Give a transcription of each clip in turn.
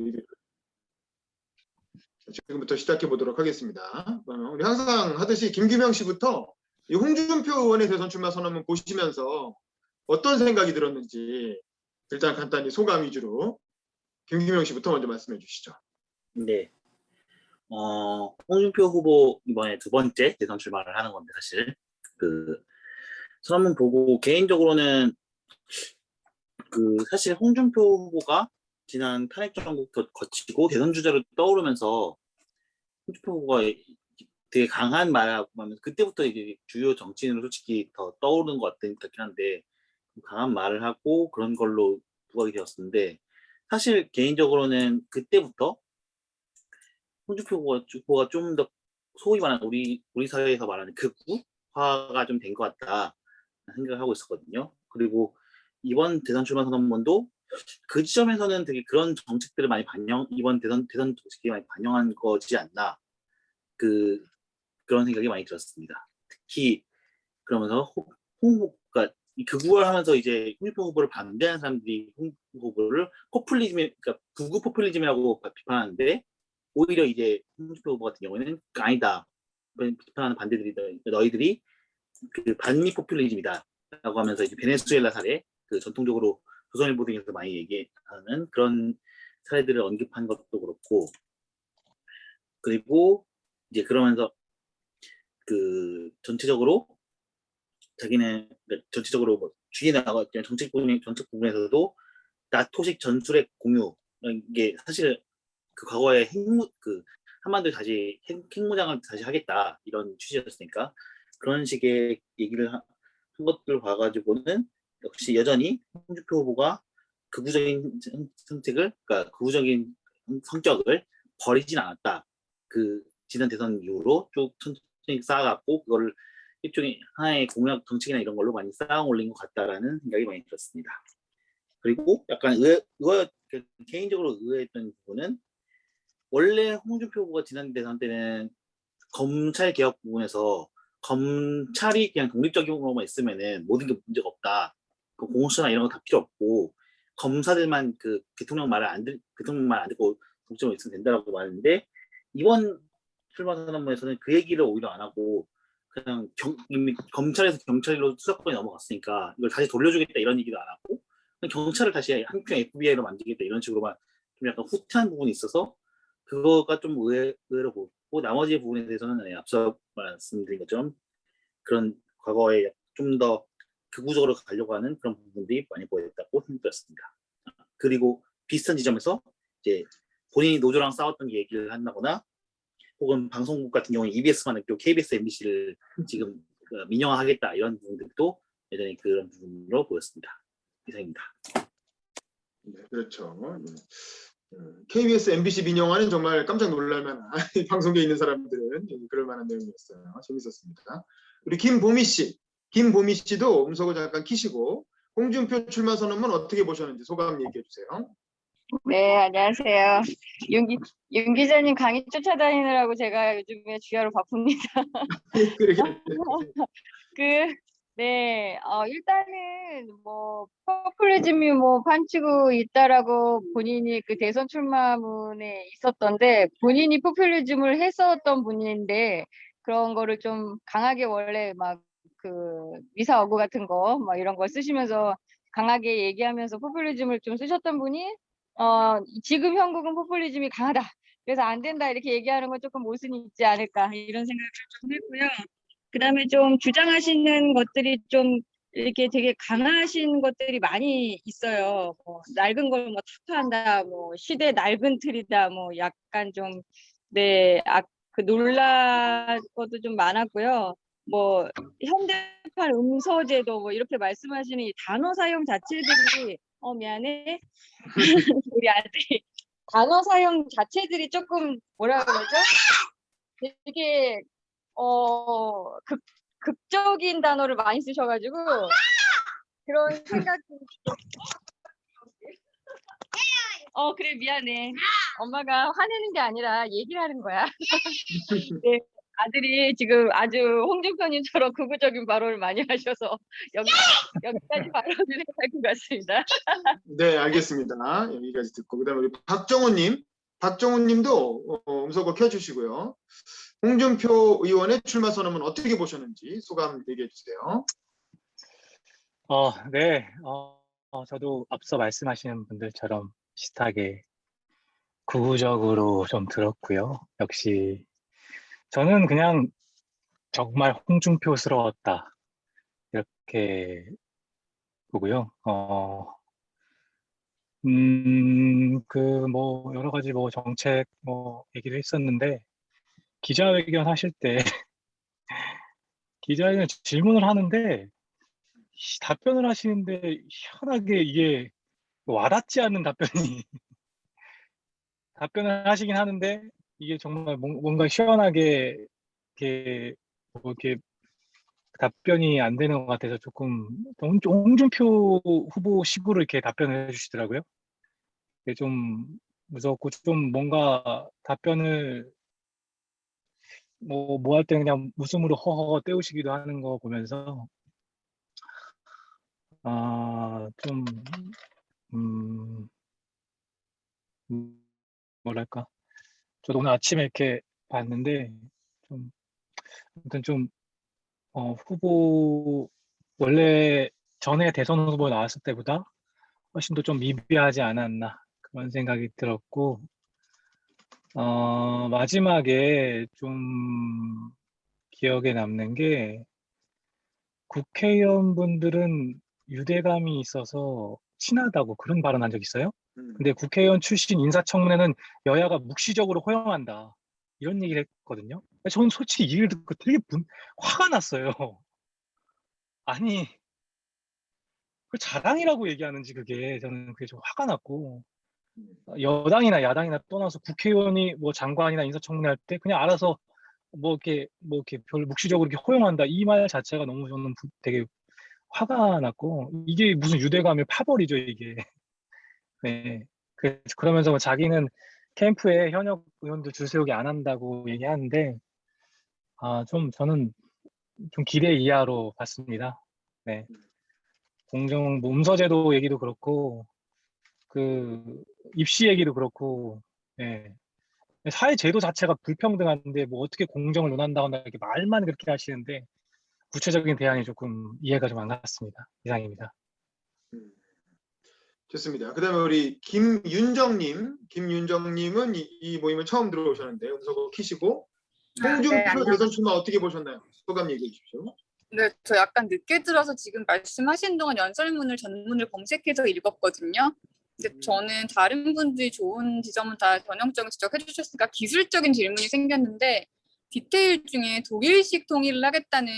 얘기를 지금부터 시작해 보도록 하겠습니다. 우리 항상 하듯이 김규명 씨부터 이 홍준표 의원의 대선 출마 선언문 보시면서 어떤 생각이 들었는지 일단 간단히 소감 위주로 김규명 씨부터 먼저 말씀해 주시죠. 네. 홍준표 후보 이번에 두 번째 대선 출마를 하는 건데 사실 그 선언문 보고 개인적으로는 사실 홍준표 후보가 지난 탄핵 정국도 거치고 대선 주자로 떠오르면서 홍준표 후보가 되게 강한 말을 하고 하면서 그때부터 이제 주요 정치인으로 솔직히 더 떠오르는 것 같긴 한데 강한 말을 하고 그런 걸로 부각이 되었었는데 사실 개인적으로는 그때부터 홍준표 후보가 좀 더 소위 말하는 우리 사회에서 말하는 극우화가 좀 된 것 같다 생각을 하고 있었거든요. 그리고 이번 대선 출마 선언문도 그 지점에서는 되게 그런 정책들을 많이 이번 대선 정책이 많이 반영한 거지 않나 그런 생각이 많이 들었습니다. 특히 그러면서 그러니까 이 극우화를 하면서 이제 홍준표 후보를 반대하는 사람들이 홍준표 후보를 그러니까 극우 포퓰리즘이라고 비판하는데 오히려 이제 홍준표 후보 같은 경우에는 아니다. 비판하는 반대들이 너희들이 반미 포퓰리즘이다 라고 하면서 이제 베네수엘라 사례 전통적으로 조선일보 등에서 많이 얘기하는 그런 사례들을 언급한 것도 그렇고 그리고 이제 그러면서 전체적으로 전체적으로 뭐 주위에 나가 정책 부분에서도 나토식 전술핵 공유 이게 사실 과거에 한반도에 다시 핵무장을 다시 하겠다 이런 취지였으니까 그런 식의 얘기를 한 것들 봐가지고는 역시 여전히 홍준표 후보가 극우적인 그러니까 극우적인 성격을 버리진 않았다. 지난 대선 이후로 쭉 천천히 쌓아갔고 그거를 일종의 하나의 공약 정책이나 이런 걸로 많이 쌓아 올린 것 같다라는 생각이 많이 들었습니다. 그리고 약간 개인적으로 의외했던 부분은 원래 홍준표 후보가 지난 대선 때는 검찰 개혁 부분에서 검찰이 그냥 독립적으로만 있으면은 모든 게 문제가 없다. 공수처나 이런 거 다 필요 없고 검사들만 대통령 말 안 듣고 독점으로 있으면 된다라고 말했는데 이번 출마 선언문에서는 그 얘기를 오히려 안 하고 그냥 이미 검찰에서 경찰로 수사권이 넘어갔으니까 이걸 다시 돌려주겠다 이런 얘기도 안 하고 경찰을 다시 한평 FBI로 만들겠다 이런 식으로만 좀 약간 후퇴한 부분이 있어서 그거가 좀 의외로 보고 나머지 부분에 대해서는 앞서 말씀드린 것처럼 그런 과거에 좀 더 극우적으로 가려고 하는 그런 부분들이 많이 보였다고 생각했습니다. 그리고 비슷한 지점에서 이제 본인이 노조랑 싸웠던 얘기를 한다거나 혹은 방송국 같은 경우에 EBS만 있고 KBS, MBC를 지금 민영화하겠다 이런 부분들도 여전히 그런 부분으로 보였습니다. 이상입니다. 네, 그렇죠. KBS, MBC 민영화는 정말 깜짝 놀랄만한 방송계에 있는 사람들은 그럴 만한 내용이었어요. 재밌었습니다. 우리 김보미 씨도 음성을 잠깐 키시고 홍준표 출마 선언문 어떻게 보셨는지 소감 얘기해 주세요. 네, 안녕하세요. 윤 기자님 강의 쫓아다니느라고 제가 요즘에 주야로 바쁩니다. 네, 일단은 뭐 포퓰리즘이 뭐 판치고 있다라고 본인이 대선 출마문에 있었던데 본인이 포퓰리즘을 했었던 분인데 그런 거를 좀 강하게 원래 막 미사 어구 같은 거 막 이런 거 쓰시면서 강하게 얘기하면서 포퓰리즘을 좀 쓰셨던 분이 지금 형국은 포퓰리즘이 강하다. 그래서 안 된다 이렇게 얘기하는 건 조금 모순이 있지 않을까 이런 생각을 좀 했고요. 그다음에 좀 주장하시는 것들이 좀 이렇게 되게 강하신 것들이 많이 있어요. 뭐 낡은 걸 뭐 타파한다, 뭐 시대 낡은 틀이다, 뭐 약간 좀 놀랄 것도 좀 많았고요. 뭐 현대판 음서제도 뭐 이렇게 말씀하시는 이 단어 사용 자체들이 미안해 우리 아들이 단어 사용 자체들이 조금 뭐라 그러죠? 되게 극적인 단어를 많이 쓰셔가지고 그런 생각이 그래 미안해 엄마가 화내는 게 아니라 얘기를 하는 거야. 네. 아들이 지금 아주 홍준표님처럼 극우적인 발언을 많이 하셔서 여기까지 발언을 해야 할 것 같습니다. 네, 알겠습니다. 여기까지 듣고 그다음에 우리 박정훈님도 음성을 켜주시고요. 홍준표 의원의 출마 선언은 어떻게 보셨는지 소감 얘기해 주세요. 네. 저도 앞서 말씀하시는 분들처럼 비슷하게 극우적으로 좀 들었고요. 역시 저는 그냥 정말 홍준표스러웠다. 이렇게 보고요. 뭐 여러 가지 뭐 정책 뭐 얘기도 했었는데 기자회견 하실 때 기자회견 질문을 하는데 답변을 하시는데 희한하게 이게 와닿지 않는 답변이 답변을 하시긴 하는데 이게 정말 뭔가 시원하게 이렇게 뭐 이렇게 답변이 안 되는 것 같아서 조금 홍준표 후보 식으로 이렇게 답변을 해주시더라고요. 이게 좀 무섭고 좀 뭔가 답변을 뭐 할 때 그냥 웃음으로 허허 때우시기도 하는 거 보면서 좀 뭐랄까 저도 오늘 아침에 이렇게 봤는데 좀 아무튼 좀 후보 원래 전에 대선 후보 나왔을 때보다 훨씬 더 좀 미비하지 않았나 그런 생각이 들었고 마지막에 좀 기억에 남는 게 국회의원분들은 유대감이 있어서 친하다고 그런 발언한 적 있어요? 근데 국회의원 출신 인사청문회는 여야가 묵시적으로 허용한다. 이런 얘기를 했거든요. 저는 솔직히 이 얘기를 듣고 되게 화가 났어요. 아니, 그 자랑이라고 얘기하는지 저는 그게 좀 화가 났고, 여당이나 야당이나 떠나서 국회의원이 뭐 장관이나 인사청문회 할 때 그냥 알아서 뭐 이렇게 별 묵시적으로 이렇게 허용한다. 이 말 자체가 너무 저는 되게 화가 났고, 이게 무슨 유대감을 파벌이죠, 이게. 네. 그러면서 뭐 자기는 캠프에 현역 의원들 줄 세우기 안 한다고 얘기하는데, 저는 좀 기대 이하로 봤습니다. 네. 뭐 문서제도 얘기도 그렇고, 입시 얘기도 그렇고, 예. 사회 제도 자체가 불평등한데, 뭐 어떻게 공정을 논한다거나 이렇게 말만 그렇게 하시는데, 구체적인 대안이 조금 이해가 좀 안 갔습니다. 이상입니다. 좋습니다. 그다음에 우리 김윤정님은 이 모임에 처음 들어오셨는데 음성을 키시고 홍준표 대선 출마 어떻게 보셨나요? 소감 얘기해 주십시오. 네, 저 약간 늦게 들어서 지금 말씀하신 동안 연설문을 전문을 검색해서 읽었거든요. 근데 저는 다른 분들이 좋은 지점은 다 전형적인 지적해 주셨으니까 기술적인 질문이 생겼는데 디테일 중에 독일식 통일을 하겠다는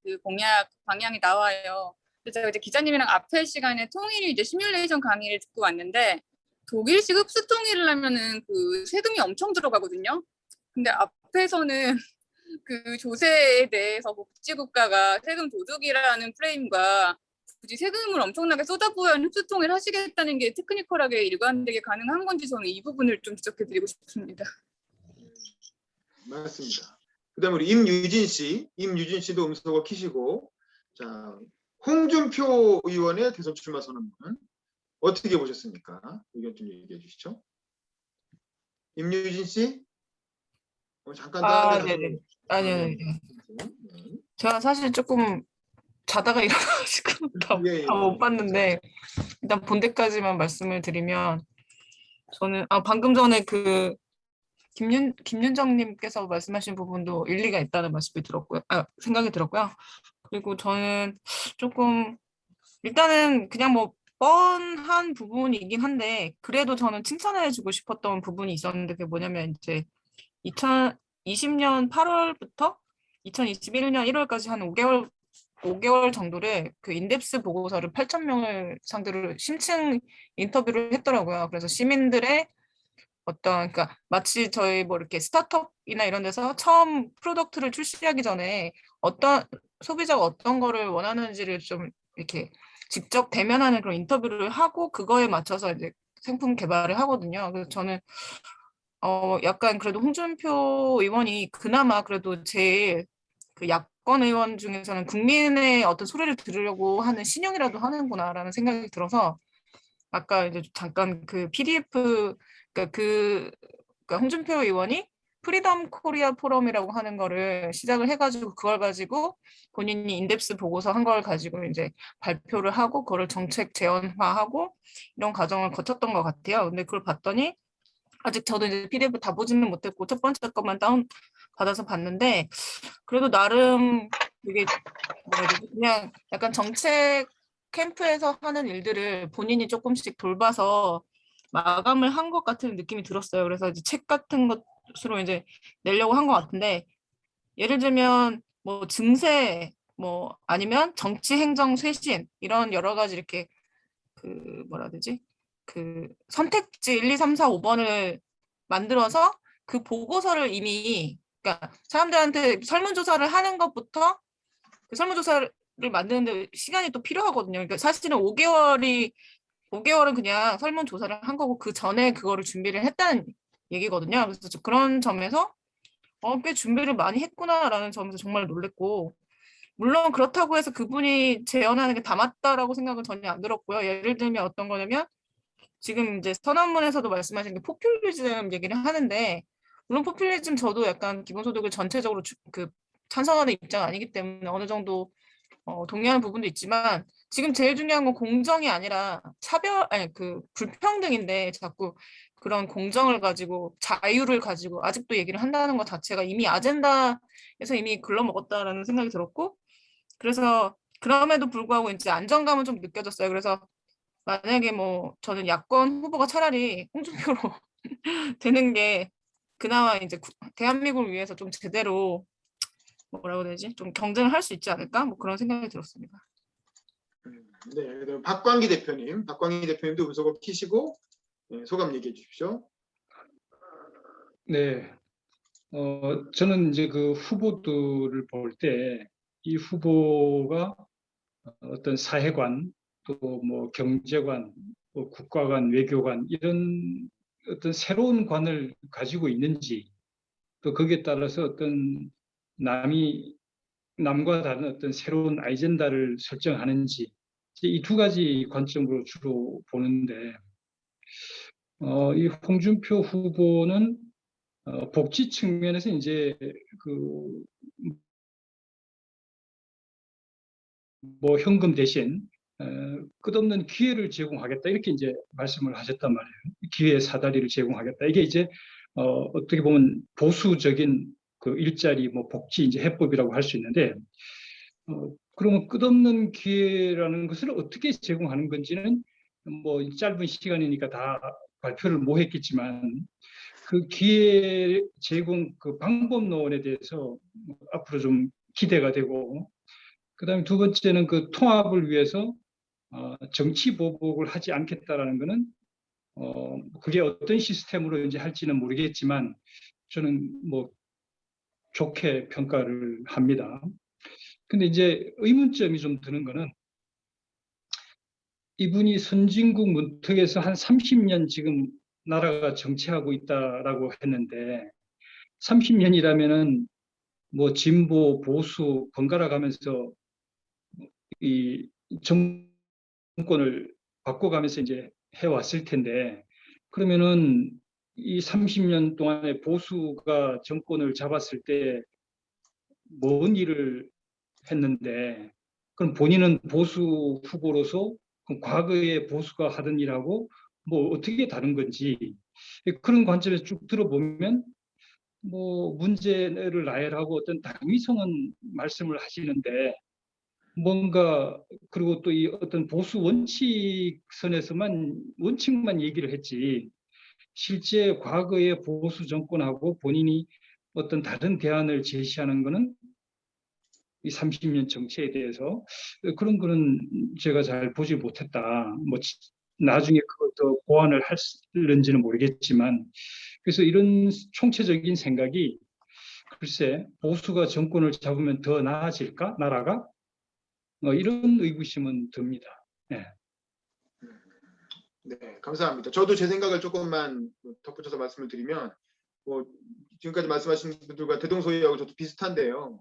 그 공약 방향이 나와요. 그래서 제가 이제 기자님이랑 앞에 시간에 통일이 이제 시뮬레이션 강의를 듣고 왔는데 독일식 흡수 통일을 하면은 그 세금이 엄청 들어가거든요. 근데 앞에서는 그 조세에 대해서 복지국가가 세금 도둑이라는 프레임과 굳이 세금을 엄청나게 쏟아부어야 흡수통일 하시겠다는 게 테크니컬하게 일관되게 가능한 건지 저는 이 부분을 좀 지적해드리고 싶습니다. 맞습니다. 그다음에 우리 임유진 씨도 음성을 키시고 자 홍준표 의원의 대선 출마 선언은 어떻게 보셨습니까? 의견 좀 얘기해 주시죠. 임유진 씨? 잠깐 다른 데 네네. 아니요. 네. 제가 사실 조금 자다가 일어나가지고 예, 예. 다 못 봤는데 일단 본 데까지만 말씀을 드리면 저는 방금 전에 그 김윤정님께서 말씀하신 부분도 일리가 있다는 말씀이 들었고요. 생각이 들었고요. 그리고 저는 조금 일단은 그냥 뭐 뻔한 부분이긴 한데 그래도 저는 칭찬해주고 싶었던 부분이 있었는데 그게 뭐냐면 이제 2020년 8월부터 2021년 1월까지 한 5개월 정도를 그 인덱스 보고서를 8,000명을 상대로 심층 인터뷰를 했더라고요. 그래서 시민들의 그러니까 마치 저희 뭐 이렇게 스타트업이나 이런 데서 처음 프로덕트를 출시하기 전에 소비자가 어떤 거를 원하는지를 좀 이렇게 직접 대면하는 그런 인터뷰를 하고 그거에 맞춰서 이제 상품 개발을 하거든요. 그래서 저는 약간 그래도 홍준표 의원이 그나마 그래도 제일 그 야권 의원 중에서는 국민의 어떤 소리를 들으려고 하는 신용이라도 하는구나라는 생각이 들어서 아까 이제 잠깐 그 PDF 그러니까 홍준표 의원이 프리덤 코리아 포럼이라고 하는 거를 시작을 해가지고 그걸 가지고 본인이 인덱스 보고서 한 걸 가지고 이제 발표를 하고 그거를 정책 재현화하고 이런 과정을 거쳤던 것 같아요. 근데 그걸 봤더니 아직 저도 이제 PDF 다 보지는 못했고 첫 번째 것만 다운 받아서 봤는데 그래도 나름 되게 뭐라 해야 되지? 그냥 약간 정책 캠프에서 하는 일들을 본인이 조금씩 돌봐서 마감을 한 것 같은 느낌이 들었어요. 그래서 이제 책 같은 것으로 이제 내려고 한 것 같은데 예를 들면 뭐 증세 뭐 아니면 정치 행정 쇄신 이런 여러 가지 이렇게 그 뭐라 해야 되지? 그 선택지 1, 2, 3, 4, 5번을 만들어서 그 보고서를 이미 그러니까 사람들한테 설문조사를 하는 것부터 그 설문조사를 만드는데 시간이 또 필요하거든요. 그러니까 사실은 5개월은 그냥 설문조사를 한 거고 그 전에 그거를 준비를 했다는 얘기거든요. 그래서 그런 점에서 꽤 준비를 많이 했구나라는 점에서 정말 놀랬고 물론 그렇다고 해서 그분이 재현하는 게 다 맞다라고 생각은 전혀 안 들었고요. 예를 들면 어떤 거냐면 지금 이제 선언문에서도 말씀하신 게 포퓰리즘 얘기를 하는데 물론 포퓰리즘 저도 약간 기본소득을 전체적으로 찬성하는 입장 아니기 때문에 어느 정도 동의하는 부분도 있지만 지금 제일 중요한 건 공정이 아니라 아니 그 불평등인데 자꾸 그런 공정을 가지고 자유를 가지고 아직도 얘기를 한다는 것 자체가 이미 아젠다에서 이미 글러먹었다라는 생각이 들었고 그래서 그럼에도 불구하고 이제 안정감은 좀 느껴졌어요. 그래서 만약에 뭐 저는 야권 후보가 차라리 홍준표로 되는 게 그나마 이제 대한민국을 위해서 좀 제대로 뭐라고 해야 되지? 좀 경쟁을 할 수 있지 않을까? 뭐 그런 생각이 들었습니다. 네, 그다음 박광기 대표님도 음소거 키시고 소감 얘기해 주십시오. 네, 저는 이제 그 후보들을 볼 때 이 후보가 어떤 사회관, 또 뭐 경제관, 뭐 국가관, 외교관 이런 어떤 새로운 관을 가지고 있는지, 또 거기에 따라서 어떤 남과 다른 어떤 새로운 아젠다를 설정하는지 이 두 가지 관점으로 주로 보는데, 이 홍준표 후보는 복지 측면에서 이제 그 뭐 현금 대신 끝없는 기회를 제공하겠다 이렇게 이제 말씀을 하셨단 말이에요. 기회 사다리를 제공하겠다. 이게 이제 어떻게 보면 보수적인 그 일자리 뭐 복지 이제 해법이라고 할 수 있는데 그러면 끝없는 기회라는 것을 어떻게 제공하는 건지는 뭐 짧은 시간이니까 다 발표를 못 했겠지만 그 기회 제공 그 방법론에 대해서 앞으로 좀 기대가 되고 그다음에 두 번째는 그 통합을 위해서 정치 보복을 하지 않겠다라는 것은 그게 어떤 시스템으로 이제 할지는 모르겠지만 저는 뭐 좋게 평가를 합니다. 근데 이제 의문점이 좀 드는 거는 이분이 선진국 문턱에서 한 30년 지금 나라가 정치하고 있다라고 했는데 30년이라면은 뭐 진보 보수 번갈아 가면서 이 정권을 바꿔가면서 이제 해왔을 텐데 그러면은 이 30년 동안에 보수가 정권을 잡았을 때 뭔 일을 했는데 그럼 본인은 보수 후보로서 그럼 과거에 보수가 하던 일하고 뭐 어떻게 다른 건지 그런 관점에서 쭉 들어보면 뭐 문제를 나열하고 어떤 당위성은 말씀을 하시는데 뭔가 그리고 또 이 어떤 보수 원칙만 얘기를 했지 실제 과거의 보수 정권하고 본인이 어떤 다른 대안을 제시하는 것은 이 30년 정치에 대해서 그런 거는 제가 잘 보지 못했다. 뭐 나중에 그걸 더 보완을 할는지는 모르겠지만 그래서 이런 총체적인 생각이 글쎄 보수가 정권을 잡으면 더 나아질까 나라가 이런 의구심은 듭니다. 네. 네, 감사합니다. 저도 제 생각을 조금만 덧붙여서 말씀을 드리면 뭐 지금까지 말씀하신 분들과 대동소이하고 저도 비슷한데요.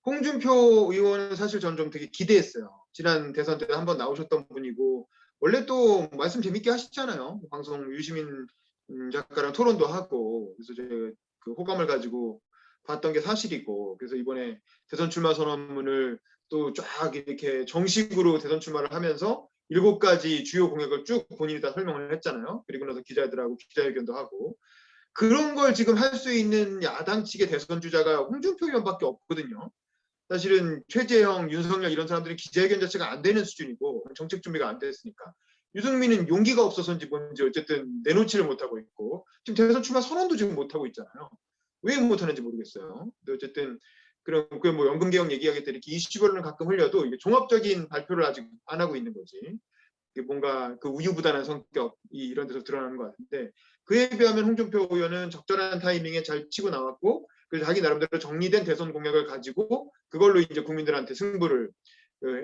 홍준표 의원은 사실 저는 좀 되게 기대했어요. 지난 대선 때 한번 나오셨던 분이고 원래 또 말씀 재밌게 하시잖아요. 방송 유시민 작가랑 토론도 하고 그래서 제가 그 호감을 가지고 봤던 게 사실이고 그래서 이번에 대선 출마 선언문을 또 쫙 이렇게 정식으로 대선 출마를 하면서 7가지 주요 공약을 쭉 본인이 다 설명을 했잖아요. 그리고 나서 기자들하고 기자회견도 하고 그런 걸 지금 할 수 있는 야당 측의 대선 주자가 홍준표 의원밖에 없거든요. 사실은 최재형, 윤석열 이런 사람들은 기자회견 자체가 안 되는 수준이고 정책 준비가 안 됐으니까 유승민은 용기가 없어서인지 뭔지 어쨌든 내놓지를 못하고 있고 지금 대선 출마 선언도 지금 못하고 있잖아요. 왜 못하는지 모르겠어요. 근데 어쨌든 그런 뭐 연금 개혁 얘기하기 때 이렇게 이슈별로는 가끔 흘려도 이게 종합적인 발표를 아직 안 하고 있는 거지. 이게 뭔가 그 우유부단한 성격이 이런 데서 드러나는 것 같은데 그에 비하면 홍준표 의원은 적절한 타이밍에 잘 치고 나왔고 그래서 자기 나름대로 정리된 대선 공약을 가지고 그걸로 이제 국민들한테 승부를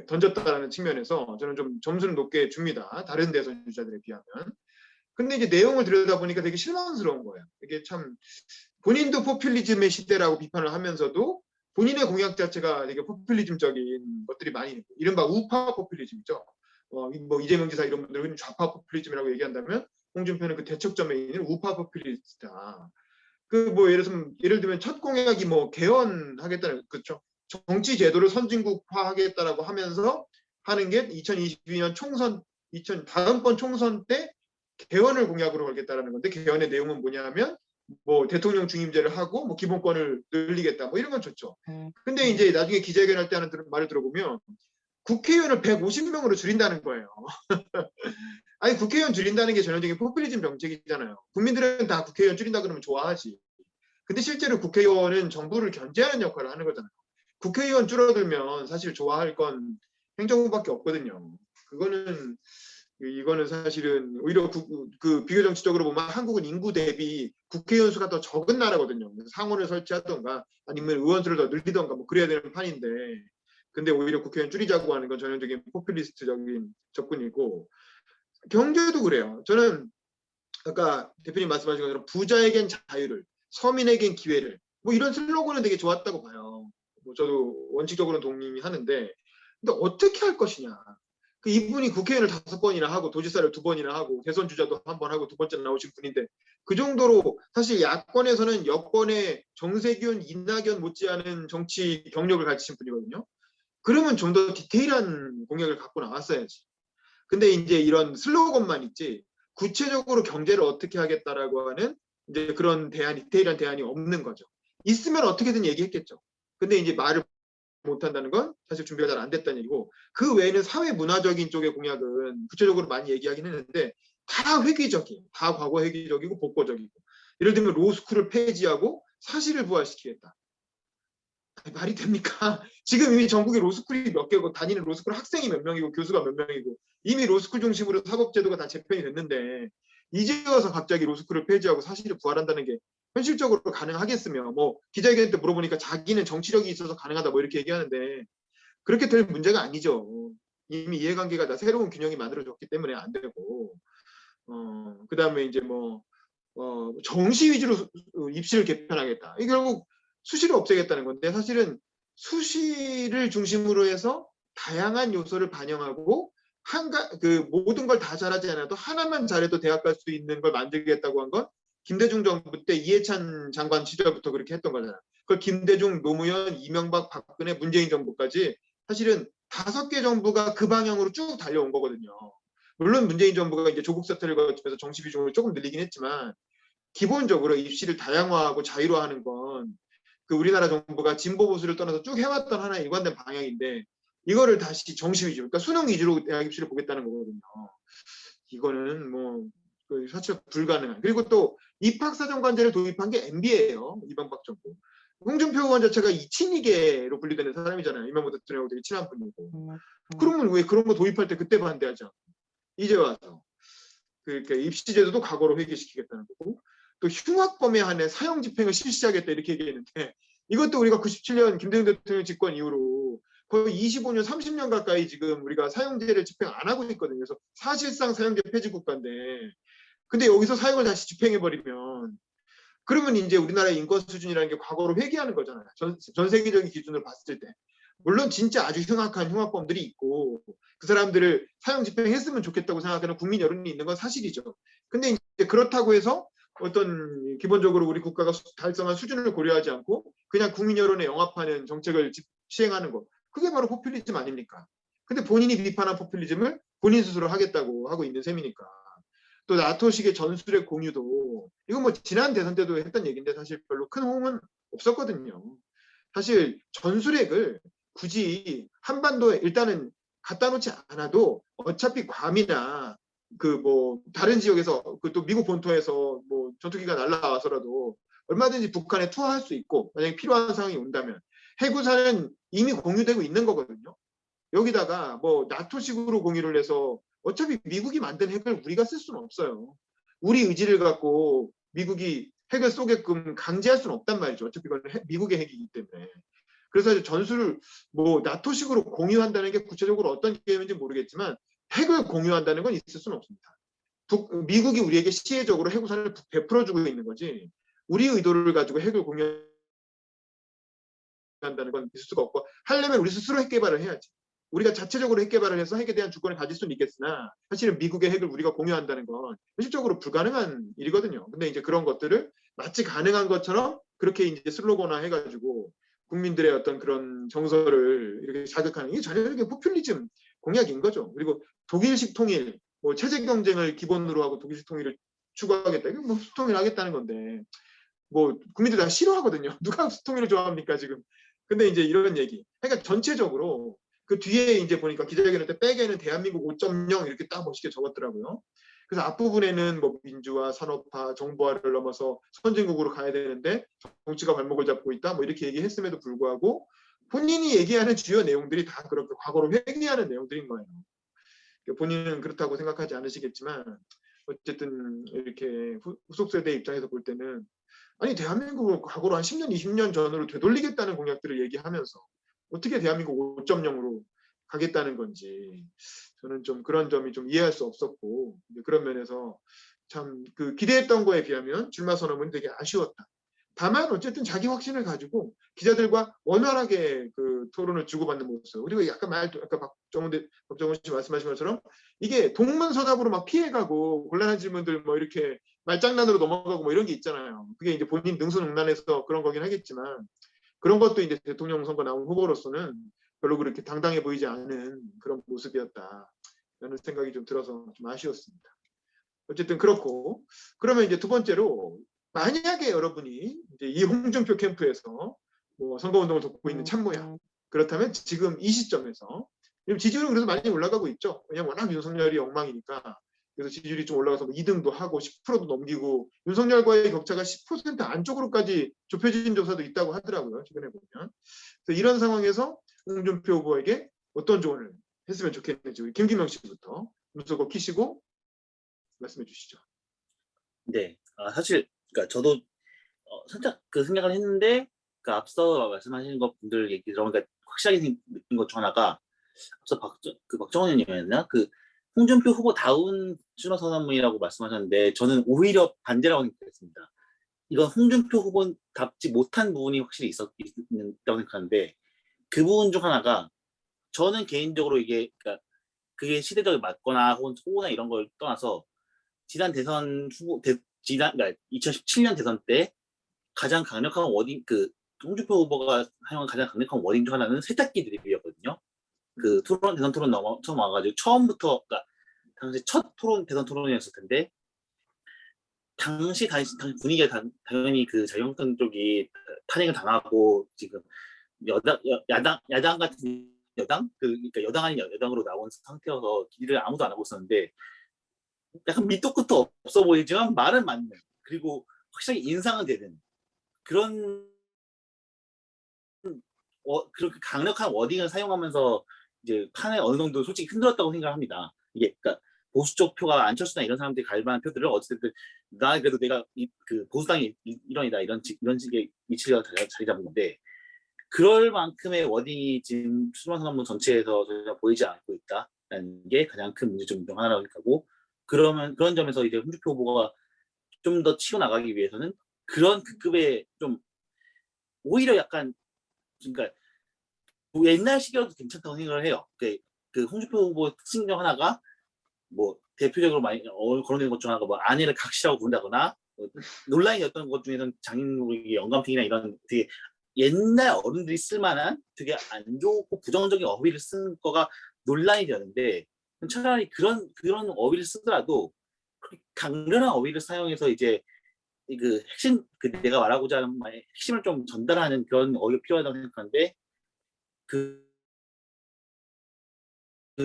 던졌다라는 측면에서 저는 좀 점수를 높게 줍니다. 다른 대선 주자들에 비하면. 근데 이제 내용을 들여다보니까 되게 실망스러운 거예요. 이게 참 본인도 포퓰리즘의 시대라고 비판을 하면서도 본인의 공약 자체가 되게 포퓰리즘적인 것들이 많이 있는 거예요. 이른바 우파 포퓰리즘이죠. 뭐 이재명 지사 이런 분들은 좌파 포퓰리즘이라고 얘기한다면 홍준표는 그 대척점에 있는 우파 포퓰리스트다. 그 뭐 예를 들면 첫 공약이 뭐 개헌하겠다는 그렇죠. 정치 제도를 선진국화하겠다라고 하면서 하는 게 2022년 총선 다음번 총선 때 개헌을 공약으로 걸겠다라는 건데 개헌의 내용은 뭐냐면 뭐 대통령 중임제를 하고 뭐 기본권을 늘리겠다 뭐 이런 건 좋죠. 근데 이제 나중에 기자회견할 때 하는 말을 들어보면 국회의원을 150명으로 줄인다는 거예요. 아니 국회의원 줄인다는 게 전형적인 포퓰리즘 정책이잖아요. 국민들은 다 국회의원 줄인다 그러면 좋아하지. 근데 실제로 국회의원은 정부를 견제하는 역할을 하는 거잖아요. 국회의원 줄어들면 사실 좋아할 건 행정부밖에 없거든요. 이거는 사실은 오히려 그 비교 정치적으로 보면 한국은 인구 대비 국회의원 수가 더 적은 나라거든요. 상원을 설치하던가 아니면 의원수를 더 늘리던가 뭐 그래야 되는 판인데 근데 오히려 국회의원 줄이자고 하는 건 전형적인 포퓰리스트적인 접근이고 경제도 그래요. 저는 아까 대표님 말씀하신 것처럼 부자에겐 자유를 서민에겐 기회를 뭐 이런 슬로건은 되게 좋았다고 봐요. 뭐 저도 원칙적으로는 동의하는데 근데 어떻게 할 것이냐. 그 이분이 국회의원을 5번이나 하고 도지사를 2번이나 하고 대선 주자도 1번 하고 2번째 나오신 분인데 그 정도로 사실 야권에서는 여권의 정세균, 이낙연 못지않은 정치 경력을 가지신 분이거든요. 그러면 좀 더 디테일한 공약을 갖고 나왔어야지. 근데 이제 이런 슬로건만 있지 구체적으로 경제를 어떻게 하겠다라고 하는 이제 그런 디테일한 대안이 없는 거죠. 있으면 어떻게든 얘기했겠죠. 근데 이제 말을 못한다는 건 사실 준비가 잘 안 됐다는 얘기고 그 외에는 사회 문화적인 쪽의 공약은 구체적으로 많이 얘기하긴 했는데 다 획기적이에요. 다 과거 획기적이고 복고적이고 예를 들면 로스쿨을 폐지하고 사실을 부활시키겠다. 말이 됩니까? 지금 이미 전국에 로스쿨이 몇 개고 다니는 로스쿨 학생이 몇 명이고 교수가 몇 명이고 이미 로스쿨 중심으로 사법제도가 다 재편이 됐는데 이제 와서 갑자기 로스쿨을 폐지하고 사실을 부활한다는 게 현실적으로 가능하겠으며 뭐 기자회견 때 물어보니까 자기는 정치력이 있어서 가능하다 뭐 이렇게 얘기하는데 그렇게 될 문제가 아니죠. 이미 이해관계가 다 새로운 균형이 만들어졌기 때문에 안 되고 그다음에 이제 뭐 정시 위주로 입시를 개편하겠다. 이게 결국 수시를 없애겠다는 건데 사실은 수시를 중심으로 해서 다양한 요소를 반영하고 그 모든 걸 다 잘하지 않아도 하나만 잘해도 대학 갈 수 있는 걸 만들겠다고 한 건 김대중 정부 때 이해찬 장관 시절부터 그렇게 했던 거잖아요. 그걸 김대중, 노무현, 이명박, 박근혜, 문재인 정부까지 사실은 5개 정부가 그 방향으로 쭉 달려온 거거든요. 물론 문재인 정부가 이제 조국 사태를 거치면서 정시 비중을 조금 늘리긴 했지만 기본적으로 입시를 다양화하고 자유화하는 건 그 우리나라 정부가 진보 보수를 떠나서 쭉 해왔던 하나의 일관된 방향인데 이거를 다시 정시 위주, 그러니까 수능 위주로 대학 입시를 보겠다는 거거든요. 이거는 뭐 사실 불가능한. 그리고 또 입학사정관제를 도입한 게 MB예요. 이명박 정부. 홍준표 의원 자체가 이친이계로 분류되는 사람이잖아요. 이명박 대통령하고 되게 친한 분이고. 그러면 왜 그런 거 도입할 때 그때 반대하지 않고 이제 와서 그러니까 입시제도도 과거로 회귀시키겠다는 거고 또 흉악범에 한해 사형 집행을 실시하겠다 이렇게 얘기했는데 이것도 우리가 97년 김대중 대통령 집권 이후로 거의 25년, 30년 가까이 지금 우리가 사형제를 집행 안 하고 있거든요. 그래서 사실상 사형제 폐지 국가인데 근데 여기서 사형을 다시 집행해버리면 그러면 이제 우리나라의 인권 수준이라는 게 과거로 회귀하는 거잖아요. 전 세계적인 기준으로 봤을 때. 물론 진짜 아주 흉악한 흉악범들이 있고 그 사람들을 사형 집행했으면 좋겠다고 생각하는 국민 여론이 있는 건 사실이죠. 근데 이제 그렇다고 해서 어떤 기본적으로 우리 국가가 달성한 수준을 고려하지 않고 그냥 국민 여론에 영합하는 정책을 시행하는 것. 그게 바로 포퓰리즘 아닙니까? 근데 본인이 비판한 포퓰리즘을 본인 스스로 하겠다고 하고 있는 셈이니까. 또 나토식의 전술핵 공유도 이건 뭐 지난 대선 때도 했던 얘기인데 사실 별로 큰 호응은 없었거든요. 사실 전술핵을 굳이 한반도에 일단은 갖다 놓지 않아도 어차피 괌이나 그 뭐 다른 지역에서 그 또 미국 본토에서 뭐 전투기가 날라와서라도 얼마든지 북한에 투하할 수 있고 만약에 필요한 상황이 온다면 해구사는 이미 공유되고 있는 거거든요. 여기다가 뭐 나토식으로 공유를 해서 어차피 미국이 만든 핵을 우리가 쓸 수는 없어요. 우리 의지를 갖고 미국이 핵을 쏘게끔 강제할 수는 없단 말이죠. 어차피 이건 미국의 핵이기 때문에. 그래서 전술을 뭐 나토식으로 공유한다는 게 구체적으로 어떤 개념인지 모르겠지만 핵을 공유한다는 건 있을 수는 없습니다. 미국이 우리에게 시혜적으로 핵우산을 베풀어주고 있는 거지 우리 의도를 가지고 핵을 공유한다는 건 있을 수가 없고 하려면 우리 스스로 핵 개발을 해야지. 우리가 자체적으로 핵 개발을 해서 핵에 대한 주권을 가질 수는 있겠으나 사실은 미국의 핵을 우리가 공유한다는 건 현실적으로 불가능한 일이거든요. 근데 이제 그런 것들을 마치 가능한 것처럼 그렇게 이제 슬로건화 해가지고 국민들의 어떤 그런 정서를 이렇게 자극하는 게 전형적인 포퓰리즘 공약인 거죠. 그리고 독일식 통일, 뭐 체제 경쟁을 기본으로 하고 독일식 통일을 추구하겠다. 이거 뭐 수통일 하겠다는 건데 뭐 국민들 다 싫어하거든요. 누가 수통일을 좋아합니까 지금? 근데 이제 이런 얘기. 그러니까 전체적으로 그 뒤에 이제 보니까 기자회견 때 백에는 대한민국 5.0 이렇게 딱 멋있게 적었더라고요. 그래서 앞부분에는 뭐 민주화, 산업화, 정보화를 넘어서 선진국으로 가야 되는데 정치가 발목을 잡고 있다. 뭐 이렇게 얘기했음에도 불구하고 본인이 얘기하는 주요 내용들이 다 그렇게 과거로 회귀하는 내용들인 거예요. 본인은 그렇다고 생각하지 않으시겠지만 어쨌든 이렇게 후속 세대 입장에서 볼 때는 아니 대한민국을 과거로 한 10년, 20년 전으로 되돌리겠다는 공약들을 얘기하면서 어떻게 대한민국 5.0으로 가겠다는 건지 저는 좀 그런 점이 좀 이해할 수 없었고 그런 면에서 참 그 기대했던 거에 비하면 출마 선언은 되게 아쉬웠다. 다만 어쨌든 자기 확신을 가지고 기자들과 원활하게 그 토론을 주고받는 모습. 그리고 약간 아까 박정훈 씨 말씀하신 것처럼 이게 동문서답으로 막 피해가고 곤란한 질문들 뭐 이렇게 말장난으로 넘어가고 뭐 이런 게 있잖아요. 그게 이제 본인 능수능란해서 그런 거긴 하겠지만 그런 것도 이제 대통령 선거 나온 후보로서는 별로 그렇게 당당해 보이지 않은 그런 모습이었다. 라는 생각이 좀 들어서 좀 아쉬웠습니다. 어쨌든 그렇고 그러면 이제 두 번째로 만약에 여러분이 이제 이 홍준표 캠프에서 뭐 선거운동을 돕고 있는 참모야 그렇다면 지금 이 시점에서 지지율은 그래서 많이 올라가고 있죠. 왜냐면 워낙 윤석열이 엉망이니까 그래서 지지율이 좀 올라가서 2등도 하고 10%도 넘기고 윤석열과의 격차가 10% 안쪽으로까지 좁혀진 조사도 있다고 하더라고요. 최근에 보면. 그래서 이런 상황에서 홍준표 후보에게 어떤 조언을 했으면 좋겠는지 우리 김기명 씨부터 눈썹을 키시고 말씀해 주시죠. 네, 사실 그러니까 저도 살짝 그 생각을 했는데 그 앞서 말씀하신 것 분들 얘기 들어보니까 확실하게 느낀 것 중 하나가 앞서 박정원 의원이었나 그 홍준표 후보다운 출마 선언문이라고 말씀하셨는데 저는 오히려 반대라고 생각했습니다. 이건 홍준표 후보답지 못한 부분이 확실히 있다고 생각하는데 그 부분 중 하나가 저는 개인적으로 이게 그러니까 그게 시대적이 맞거나 혹은 호구나 이런 걸 떠나서 지난 대선 그러니까 2017년 대선 때 가장 강력한 워딩 그 홍준표 후보가 사용한 가장 강력한 워딩 중 하나는 세탁기 드립이었거든요. 그 대선 토론 처음 와가지고 처음부터 그러니까 당시 첫 대선 토론이었을 텐데 당시 분위기가 당연히 그 자유한국당 쪽이 탄핵을 당하고 지금 야당 같은 그러니까 여당 아닌 여당으로 나온 상태여서 기대를 아무도 안 하고 있었는데 약간 밑도 끝도 없어 보이지만 말은 맞는 그리고 확실히 인상은 되는 그런 그렇게 강력한 워딩을 사용하면서 이제 판에 어느 정도 솔직히 흔들었다고 생각합니다. 이게 그러니까 보수 쪽 표가 안철수나 이런 사람들이 갈 만한 표들을 어쨌든 나 그래도 내가 그 보수당의 일원이다 이런 식의 위치가 자리 잡은 건데 그럴 만큼의 워딩이 지금 출마 선언문 전체에서 저희가 보이지 않고 있다는 게 가장 큰 문제점 중 하나라고 생각하고 그런 점에서 이제 홍준표 후보가 좀 더 치고 나가기 위해서는 그런 급의 좀 오히려 약간 그러니까 뭐 옛날 시기여도 괜찮다고 생각을 해요. 그 홍준표 후보 특징 중 하나가 뭐 대표적으로 많이 거론되는 것 중 하나가 뭐 아내를 각시라고 부른다거나 뭐 논란이었던 것 중에서는 장인국의 영감탱이나 이런 되게 옛날 어른들이 쓸만한 되게 안 좋고 부정적인 어휘를 쓴 거가 논란이 되는데 차라리 그런 어휘를 쓰더라도 그렇게 강렬한 어휘를 사용해서 이제 그 핵심 그 내가 말하고자 하는 말의 핵심을 좀 전달하는 그런 어휘가 필요하다고 생각하는데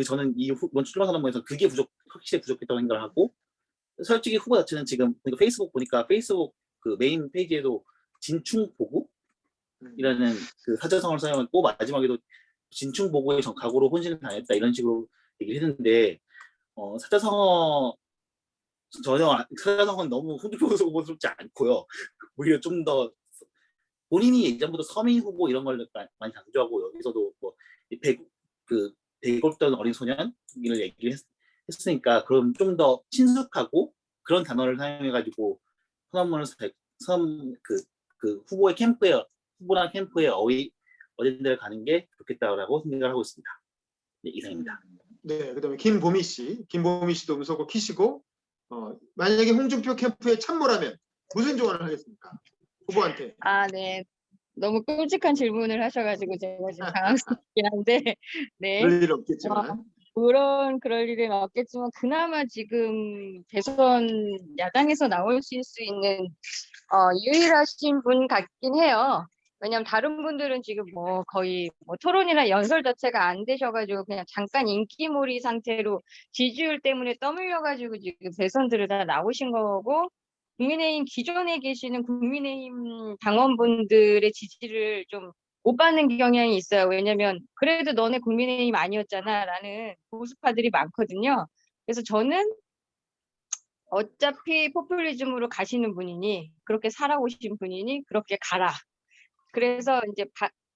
저는 이번 출마 선언문에서 그게 확실히 부족했다고 생각을 하고 솔직히 후보 자체는 지금 그러니까 페이스북 보니까 페이스북 그 메인 페이지에도 진충보고이라는 그 사자성어를 사용했고 마지막에도 진충보고의 각오로 혼신을 다했다 이런 식으로 얘기를 했는데 사자성어는 너무 홍준표 후보스럽지 않고요. 오히려 좀 더 본인이 예전부터 서민 후보 이런 걸 많이 강조하고 여기서도 뭐 배고프던 어린 소년을 얘기를 했으니까 그럼 좀 더 친숙하고 그런 단어를 사용해가지고 선언문을 그 후보의 후보랑 캠프에 어딘가를 가는 게 좋겠다라고 생각을 하고 있습니다. 네, 이상입니다. 네, 그다음에 김보미 씨도 음소거 키시고 만약에 홍준표 캠프에 참모라면 무슨 조언을 하겠습니까? 후보한테. 아, 네. 너무 끔찍한 질문을 하셔가지고 제가 지금 당황스럽긴 한데, 네. 그럴 일 없겠지만. 그럴 일은 없겠지만 그나마 지금 대선 야당에서 나오실 수 있는 유일하신 분 같긴 해요. 왜냐면 다른 분들은 지금 뭐 거의 뭐 토론이나 연설 자체가 안 되셔가지고 그냥 잠깐 인기몰이 상태로 지지율 때문에 떠밀려가지고 지금 대선들을 다 나오신 거고 국민의힘 기존에 계시는 국민의힘 당원분들의 지지를 좀 못 받는 경향이 있어요. 왜냐면 그래도 너네 국민의힘 아니었잖아 라는 보수파들이 많거든요. 그래서 저는 어차피 포퓰리즘으로 가시는 분이니 그렇게 살아오신 분이니 그렇게 가라. 그래서 이제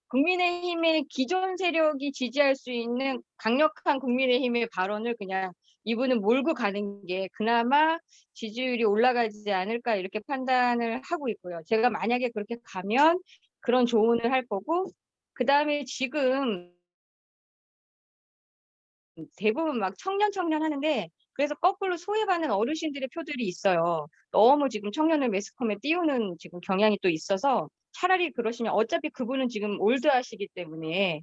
국민의힘의 기존 세력이 지지할 수 있는 강력한 국민의힘의 발언을 그냥 이분은 몰고 가는 게 그나마 지지율이 올라가지 않을까 이렇게 판단을 하고 있고요. 제가 만약에 그렇게 가면 그런 조언을 할 거고 그다음에 지금 대부분 막 청년 하는데 그래서 거꾸로 소외받는 어르신들의 표들이 있어요. 너무 지금 청년을 매스컴에 띄우는 지금 경향이 또 있어서 차라리 그러시면 어차피 그분은 지금 올드하시기 때문에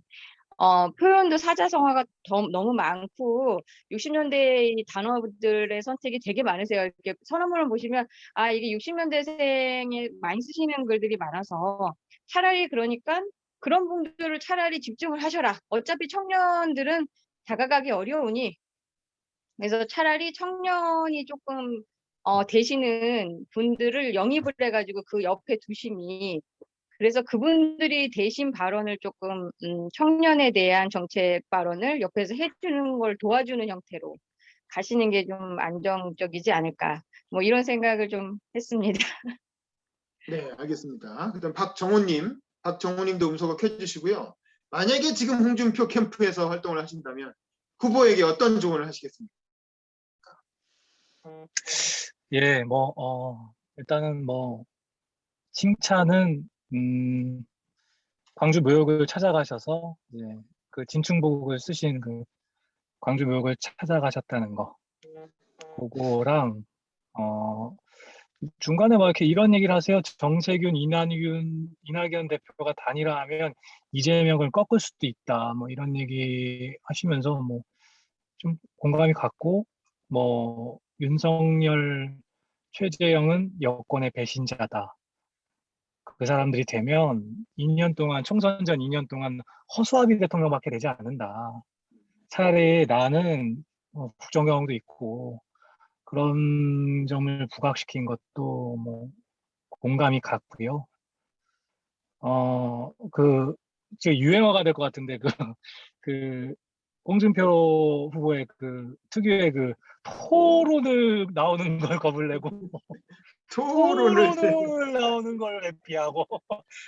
표현도 사자성어가 너무 많고 60년대 단어들의 선택이 되게 많으세요. 이렇게 선언문을 보시면 아 이게 60년대생에 많이 쓰시는 글들이 많아서 차라리 그러니까 그런 분들을 차라리 집중을 하셔라. 어차피 청년들은 다가가기 어려우니 그래서 차라리 청년이 조금 되시는 분들을 영입을 해가지고 그 옆에 두심이 그래서 그분들이 대신 발언을 조금 청년에 대한 정책 발언을 옆에서 해주는 걸 도와주는 형태로 가시는 게 좀 안정적이지 않을까 뭐 이런 생각을 좀 했습니다. 네, 알겠습니다. 그다음 박정호님도 음소거 켜주시고요. 만약에 지금 홍준표 캠프에서 활동을 하신다면 후보에게 어떤 조언을 하시겠습니까? 예, 일단은 칭찬은, 광주 묘역을 찾아가셔서, 이제 그 진충복을 쓰신 그 광주 묘역을 찾아가셨다는 거. 그거랑, 중간에 이렇게 이런 얘기를 하세요. 정세균, 이낙연 대표가 단일화하면 이재명을 꺾을 수도 있다. 이런 얘기 하시면서 좀 공감이 갔고, 윤석열, 최재형은 여권의 배신자다. 그 사람들이 되면 2년 동안, 총선 전 2년 동안 허수아비 대통령밖에 되지 않는다. 차라리 나는 국정 경험도 있고, 그런 점을 부각시킨 것도 공감이 갔고요. 지금 유행어가 될 것 같은데, 홍준표 후보의 특유의 토론을 나오는 걸 겁을 내고, 토론을 나오는 걸 회피하고,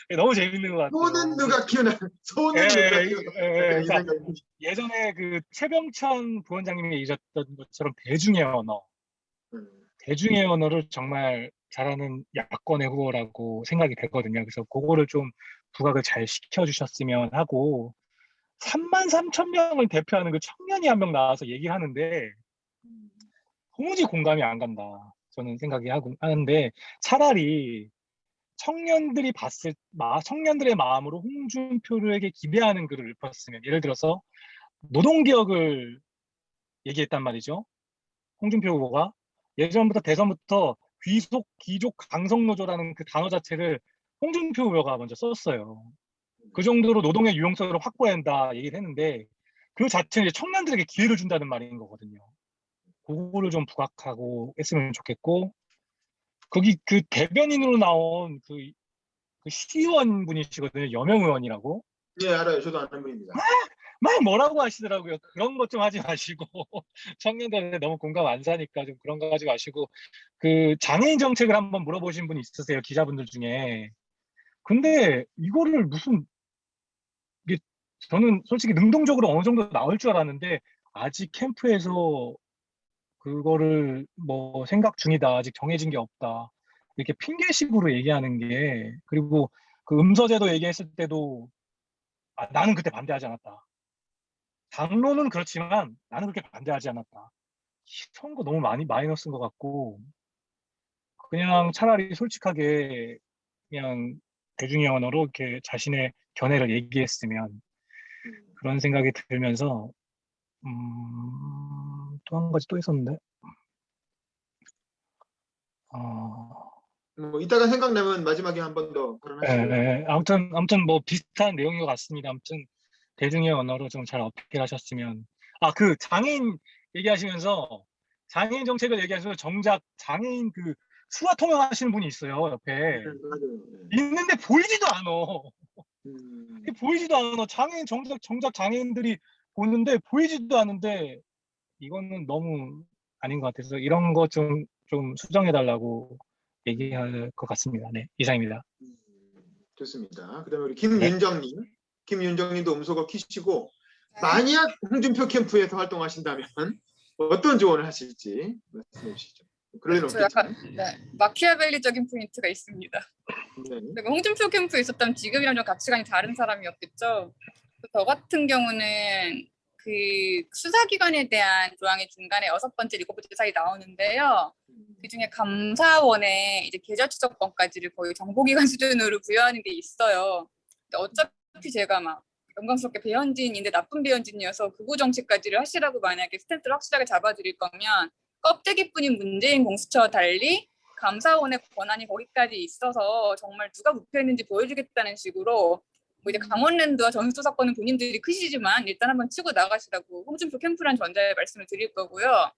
것너무 재밌는 것 같아요. 손은 누가 키우나? 손은 누가 키우나? 이 그러니까 생각이. 예전에 최병천 부원장님이 얘기하셨던 것처럼 대중의 언어, 대중의 언어를 정말 잘하는 야권의 후보라고 생각이 되거든요. 그래서 그거를 좀 부각을 잘 시켜주셨으면 하고 33,000명을 대표하는 그 청년이 한 명 나와서 얘기하는데 도무지 공감이 안 간다. 저는 생각이 하는데 차라리 청년들의 마음으로 홍준표에게 기대하는 글을 읊었으면 예를 들어서 노동개혁을 얘기했단 말이죠. 홍준표 후보가 예전부터 대선부터 귀족 강성노조라는 그 단어 자체를 홍준표 후보가 먼저 썼어요. 그 정도로 노동의 유용성을 확보해야 한다 얘기를 했는데 그 자체는 이제 청년들에게 기회를 준다는 말인 거거든요. 그거를 좀 부각하고 했으면 좋겠고 거기 그 대변인으로 나온 그 시의원 분이시거든요. 여명 의원이라고. 예, 알아요. 저도 아는 분입니다. 막 뭐라고 하시더라고요. 그런 것 좀 하지 마시고 청년들한테 너무 공감 안 사니까 좀 그런 거 하지 마시고 그 장애인 정책을 한번 물어보신 분이 있으세요. 기자분들 중에. 근데 이거를 무슨 이게 저는 솔직히 능동적으로 어느 정도 나올 줄 알았는데 아직 캠프에서 그거를 뭐 생각 중이다. 아직 정해진 게 없다. 이렇게 핑계식으로 얘기하는 게 그리고 그 음서제도 얘기했을 때도 나는 그때 반대하지 않았다. 당론은 그렇지만 나는 그렇게 반대하지 않았다. 이런 거 너무 많이 마이너스인 것 같고 그냥 차라리 솔직하게 그냥 대중의 언어로 이렇게 자신의 견해를 얘기했으면 그런 생각이 들면서 또 한 가지 또 있었는데 뭐 이따가 생각나면 마지막에 한 번 더 발언하시고요. 아무튼 뭐 비슷한 내용인 것 같습니다. 아무튼 대중의 언어로 좀 잘 어필하셨으면 그 장애인 얘기하시면서 장애인 정책을 얘기하시면서 정작 장애인 그 수화 통역하시는 분이 있어요 옆에 맞아요. 있는데 보이지도 않아. 음, 보이지도 않아. 장애인 정작 장애인들이 보는데 보이지도 않은데 이거는 너무 아닌 것 같아서 이런 거 좀 수정해달라고 얘기할 것 같습니다. 네, 이상입니다. 좋습니다. 그다음에 우리 네. 김윤정님도 음소거 키시고 만약 홍준표 캠프에서 활동하신다면 어떤 조언을 하실지 말씀해 주시죠. 그럴 일은 저 없겠지만. 약간 마키아벨리적인 포인트가 있습니다. 네. 내가 홍준표 캠프에 있었다면 지금이랑 좀 가치관이 다른 사람이었겠죠. 저 같은 경우는 그 수사기관에 대한 조항이 중간에 6번째, 7번째 사이 나오는데요. 그중에 감사원에 이제 계좌추적권까지를 거의 정보기관 수준으로 부여하는 게 있어요. 근데 어차피 제가 막 영광스럽게 배현진인데 나쁜 배현진이어서 극우 정치까지를 하시라고 만약에 스탠스를 확실하게 잡아드릴 거면 껍데기뿐인 문재인 공수처와 달리 감사원의 권한이 거기까지 있어서 정말 누가 부패했는지 보여주겠다는 식으로 뭐 이제 강원랜드와 전수 사건은 본인들이 크시지만 일단 한번 치고 나가시라고 홍준표 캠프란 전자에 말씀을 드릴 거고요.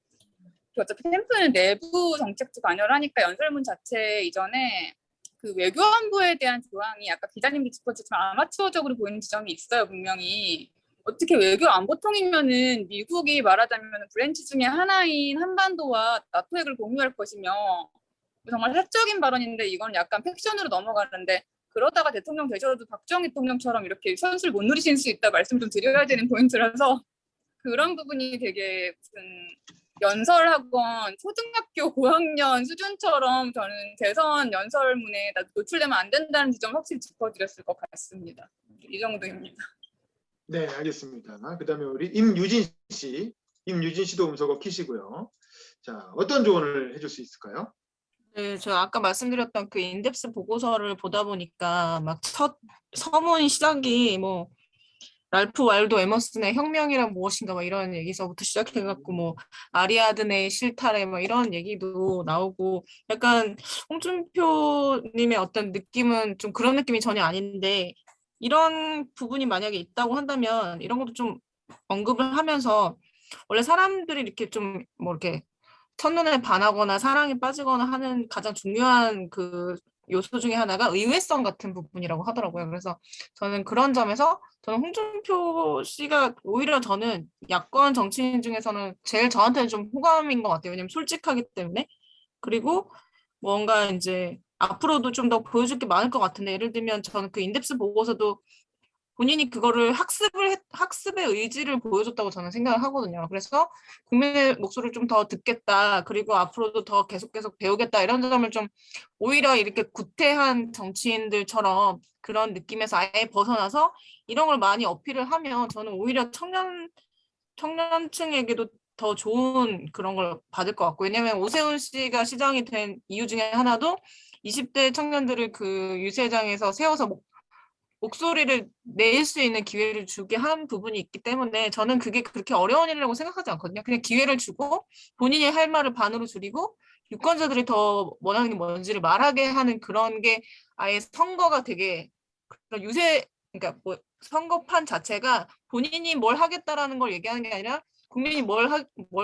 어차피 캠프는 내부 정책도 관여를 하니까 연설문 자체 이전에 그 외교안보에 대한 조항이 아까 기자님도 짚어주지만 아마추어적으로 보이는 지점이 있어요. 분명히 어떻게 외교안보통이면은 미국이 말하자면 브랜치 중에 하나인 한반도와 나토 핵을 공유할 것이며 정말 사적인 발언인데 이건 약간 팩션으로 넘어가는데 그러다가 대통령 되셔도 박정희 대통령처럼 이렇게 선수를 못 누리실 수 있다 말씀 좀 드려야 되는 포인트라서 그런 부분이 되게 무슨 연설학원 초등학교 고학년 수준처럼 저는 대선 연설문에 노출되면 안 된다는 지점 확실히 짚어드렸을 것 같습니다. 이 정도입니다. 네, 알겠습니다. 그다음에 우리 임유진 씨도 음소거 키시고요. 자, 어떤 조언을 해줄 수 있을까요? 네, 저 아까 말씀드렸던 그 인덱스 보고서를 보다 보니까 막 첫 서문 시작이 뭐 랄프 왈도 에머슨의 혁명이란 무엇인가 막 이런 얘기서부터 시작해갖고 뭐 아리아드네의 실타래 뭐 이런 얘기도 나오고 약간 홍준표님의 어떤 느낌은 좀 그런 느낌이 전혀 아닌데 이런 부분이 만약에 있다고 한다면 이런 것도 좀 언급을 하면서 원래 사람들이 이렇게 좀 뭐 이렇게 첫눈에 반하거나 사랑에 빠지거나 하는 가장 중요한 그 요소 중에 하나가 의외성 같은 부분이라고 하더라고요. 그래서 저는 그런 점에서 저는 홍준표 씨가 오히려 저는 야권 정치인 중에서는 제일 저한테는 좀 호감인 것 같아요. 왜냐면 솔직하기 때문에. 그리고 뭔가 이제 앞으로도 좀 더 보여줄 게 많을 것 같은데 예를 들면 저는 그 인덱스 보고서도 본인이 그거를 학습의 의지를 보여줬다고 저는 생각을 하거든요. 그래서 국민의 목소리를 좀 더 듣겠다. 그리고 앞으로도 더 계속 배우겠다. 이런 점을 좀 오히려 이렇게 구태한 정치인들처럼 그런 느낌에서 아예 벗어나서 이런 걸 많이 어필을 하면 저는 오히려 청년층에게도 더 좋은 그런 걸 받을 것 같고, 왜냐면 오세훈 씨가 시장이 된 이유 중에 하나도 20대 청년들을 그 유세장에서 세워서 목소리를 낼 수 있는 기회를 주게 한 부분이 있기 때문에 저는 그게 그렇게 어려운 일이라고 생각하지 않거든요. 그냥 기회를 주고 본인이 할 말을 반으로 줄이고 유권자들이 더 원하는 게 뭔지를 말하게 하는 그런 게 아예 선거가 되게 그런 그러니까 뭐 선거판 자체가 본인이 뭘 하겠다라는 걸 얘기하는 게 아니라 국민이 뭘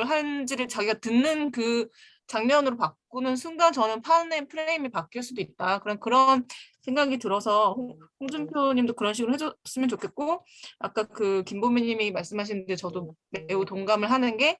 하는지를 자기가 듣는 그 장면으로 바꾸는 순간 저는 판의 프레임이 바뀔 수도 있다. 그런 생각이 들어서 홍준표 님도 그런 식으로 해줬으면 좋겠고, 아까 그 김보미 님이 말씀하시는데 저도 매우 동감을 하는 게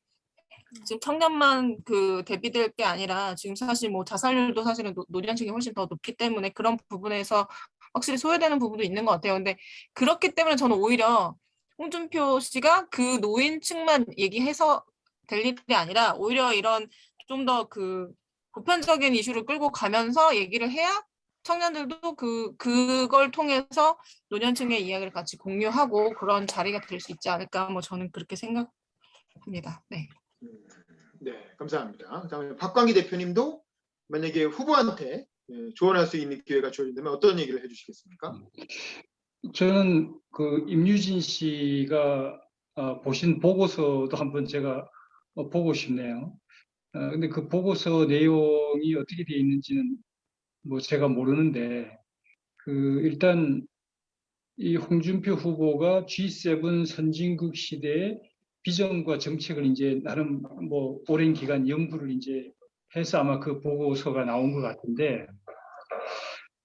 지금 청년만 그 대비될 게 아니라 지금 사실 뭐 자살률도 사실은 노년층이 훨씬 더 높기 때문에 그런 부분에서 확실히 소외되는 부분도 있는 것 같아요. 근데 그렇기 때문에 저는 오히려 홍준표 씨가 그 노인층만 얘기해서 될 일이 아니라 오히려 이런 좀 더 그 보편적인 이슈를 끌고 가면서 얘기를 해야 청년들도 그걸 통해서 노년층의 이야기를 같이 공유하고 그런 자리가 될 수 있지 않을까, 뭐 저는 그렇게 생각합니다. 네. 네, 감사합니다. 그다음에 박광기 대표님도 만약에 후보한테 조언할 수 있는 기회가 주어진다면 어떤 얘기를 해주시겠습니까? 저는 그 임유진 씨가 보신 보고서도 한번 제가 보고 싶네요. 근데 그 보고서 내용이 어떻게 되어 있는지는 뭐 제가 모르는데, 일단 이 홍준표 후보가 G7 선진국 시대의 비전과 정책을 이제 나름 뭐 오랜 기간 연구를 이제 해서 아마 그 보고서가 나온 것 같은데,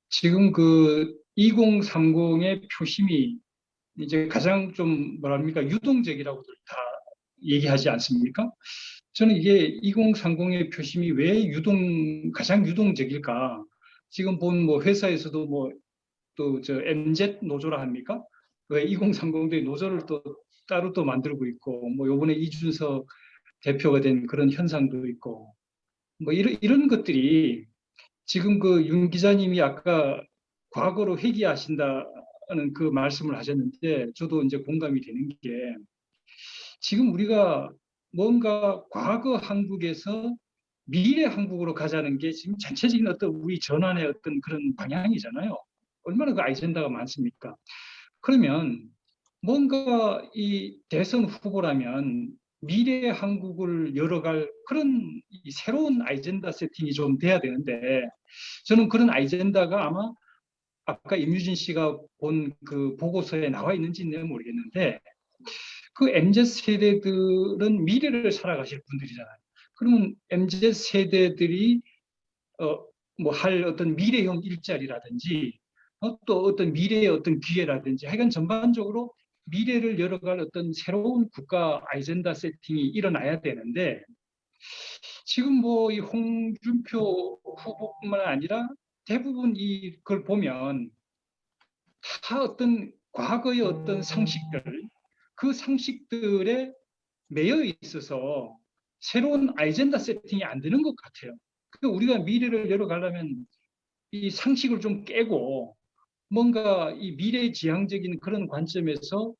지금 그 2030의 표심이 이제 가장 좀 뭐랄까 유동적이라고들 다 얘기하지 않습니까? 저는 이게 2030의 표심이 왜 가장 유동적일까? 지금 본 뭐 회사에서도 뭐 또 저 MZ 노조라 합니까? 왜 2030대 노조를 또 따로 또 만들고 있고, 뭐 요번에 이준석 대표가 된 그런 현상도 있고, 뭐 이런 것들이 지금 그 윤 기자님이 아까 과거로 회귀하신다는 그 말씀을 하셨는데 저도 이제 공감이 되는 게, 지금 우리가 뭔가 과거 한국에서 미래 한국으로 가자는 게 지금 전체적인 어떤 우리 전환의 어떤 그런 방향이잖아요. 얼마나 그 아이젠다가 많습니까? 그러면 뭔가 이 대선 후보라면 미래 한국을 열어갈 그런 이 새로운 아이젠다 세팅이 좀 돼야 되는데, 저는 그런 아이젠다가 아마 아까 임유진 씨가 본 그 보고서에 나와 있는지는 모르겠는데, 그 MZ 세대들은 미래를 살아가실 분들이잖아요. 그러면 MZ 세대들이 뭐 할 어떤 미래형 일자리라든지 또 어떤 미래의 어떤 기회라든지 하여간 전반적으로 미래를 열어갈 어떤 새로운 국가 아이젠다 세팅이 일어나야 되는데, 지금 뭐 이 홍준표 후보뿐만 아니라 대부분 이걸 보면 다 어떤 과거의 어떤 상식들, 그 상식들에 매여 있어서 새로운 아이젠다 세팅이 안 되는 것 같아요. 그러니까 우리가 미래를 열어가려면 이 상식을 좀 깨고 뭔가 이 미래지향적인 그런 관점에서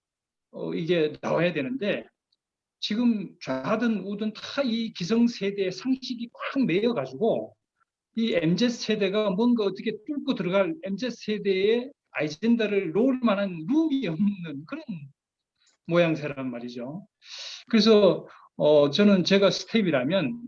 이게 나와야 되는데, 지금 좌든 우든 다 이 기성세대의 상식이 꽉 매여가지고 이 MZ세대가 뭔가 어떻게 뚫고 들어갈 MZ세대의 아이젠다를 놓을 만한 룸이 없는 그런 모양새란 말이죠. 그래서 저는 제가 스텝이라면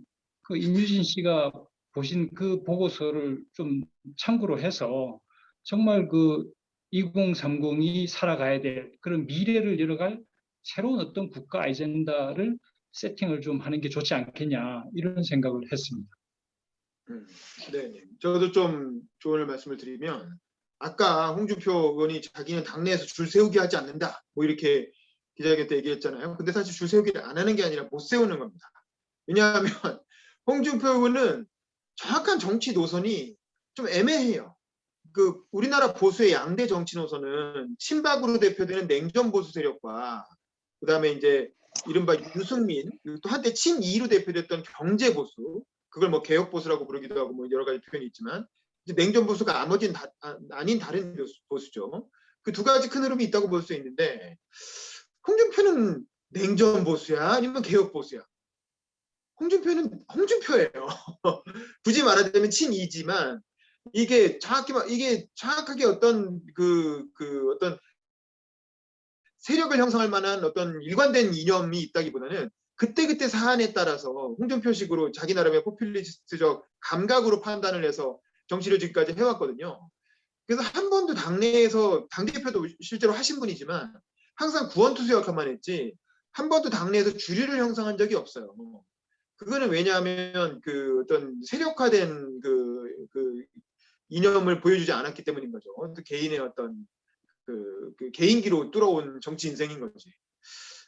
그 임유진 씨가 보신 그 보고서를 좀 참고로 해서 정말 그 2030이 살아가야 될 그런 미래를 열어갈 새로운 어떤 국가 아이젠다를 세팅을 좀 하는 게 좋지 않겠냐, 이런 생각을 했습니다. 네, 저도 좀 조언을 말씀을 드리면, 아까 홍준표 의원이 자기는 당내에서 줄 세우기 하지 않는다, 뭐 이렇게 기자회견 때 얘기했잖아요. 근데 사실 줄 세우기를 안 하는 게 아니라 못 세우는 겁니다. 왜냐하면 홍준표 의원은 정확한 정치 노선이 좀 애매해요. 그 우리나라 보수의 양대 정치 노선은 친박으로 대표되는 냉전 보수 세력과 그다음에 이제 이른바 유승민, 그리고 또 한때 친이로 대표됐던 경제 보수, 그걸 뭐 개혁 보수라고 부르기도 하고 뭐 여러 가지 표현이 있지만 이제 냉전 보수가 나머지는 아닌 다른 보수죠. 그 두 가지 큰 흐름이 있다고 볼 수 있는데 홍준표는 냉전 보수야 아니면 개혁 보수야? 홍준표는 홍준표예요. 굳이 말하자면 친이지만 이게 정확하게 어떤 어떤 세력을 형성할 만한 어떤 일관된 이념이 있다기보다는 그때그때 사안에 따라서 홍준표식으로 자기 나름의 포퓰리스트적 감각으로 판단을 해서 정치를 지금까지 해왔거든요. 그래서 한 번도 당내에서 당대표도 실제로 하신 분이지만 항상 구원투수 역할만 했지 한 번도 당내에서 주류를 형성한 적이 없어요. 그거는 왜냐하면 그 어떤 세력화된 그 이념을 보여주지 않았기 때문인 거죠. 또 개인의 어떤 그 개인기로 뚫어온 정치 인생인 거지.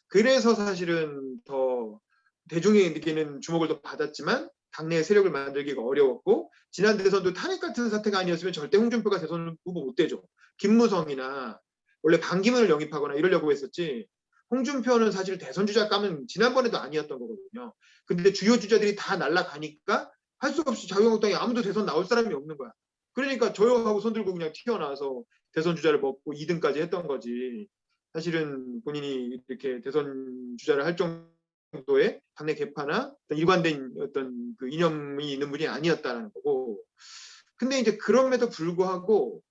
그래서 사실은 더 대중에게는 주목을 더 받았지만 당내 세력을 만들기가 어려웠고 지난 대선도 탄핵 같은 사태가 아니었으면 절대 홍준표가 대선 후보 못 되죠. 김무성이나 원래 반기문을 영입하거나 이러려고 했었지 홍준표는 사실 대선 주자 감은 지난번에도 아니었던 거거든요. 근데 주요 주자들이 다 날아가니까 할 수 없이 자유한국당에 아무도 대선 나올 사람이 없는 거야. 그러니까 저요 하고 손들고 그냥 튀어나와서 대선 주자를 먹고 2등까지 했던 거지. 사실은 본인이 이렇게 대선 주자를 할 정도의 당내 개파나 일관된 어떤 그 이념이 있는 분이 아니었다는 거고. 근데 이제 그럼에도 불구하고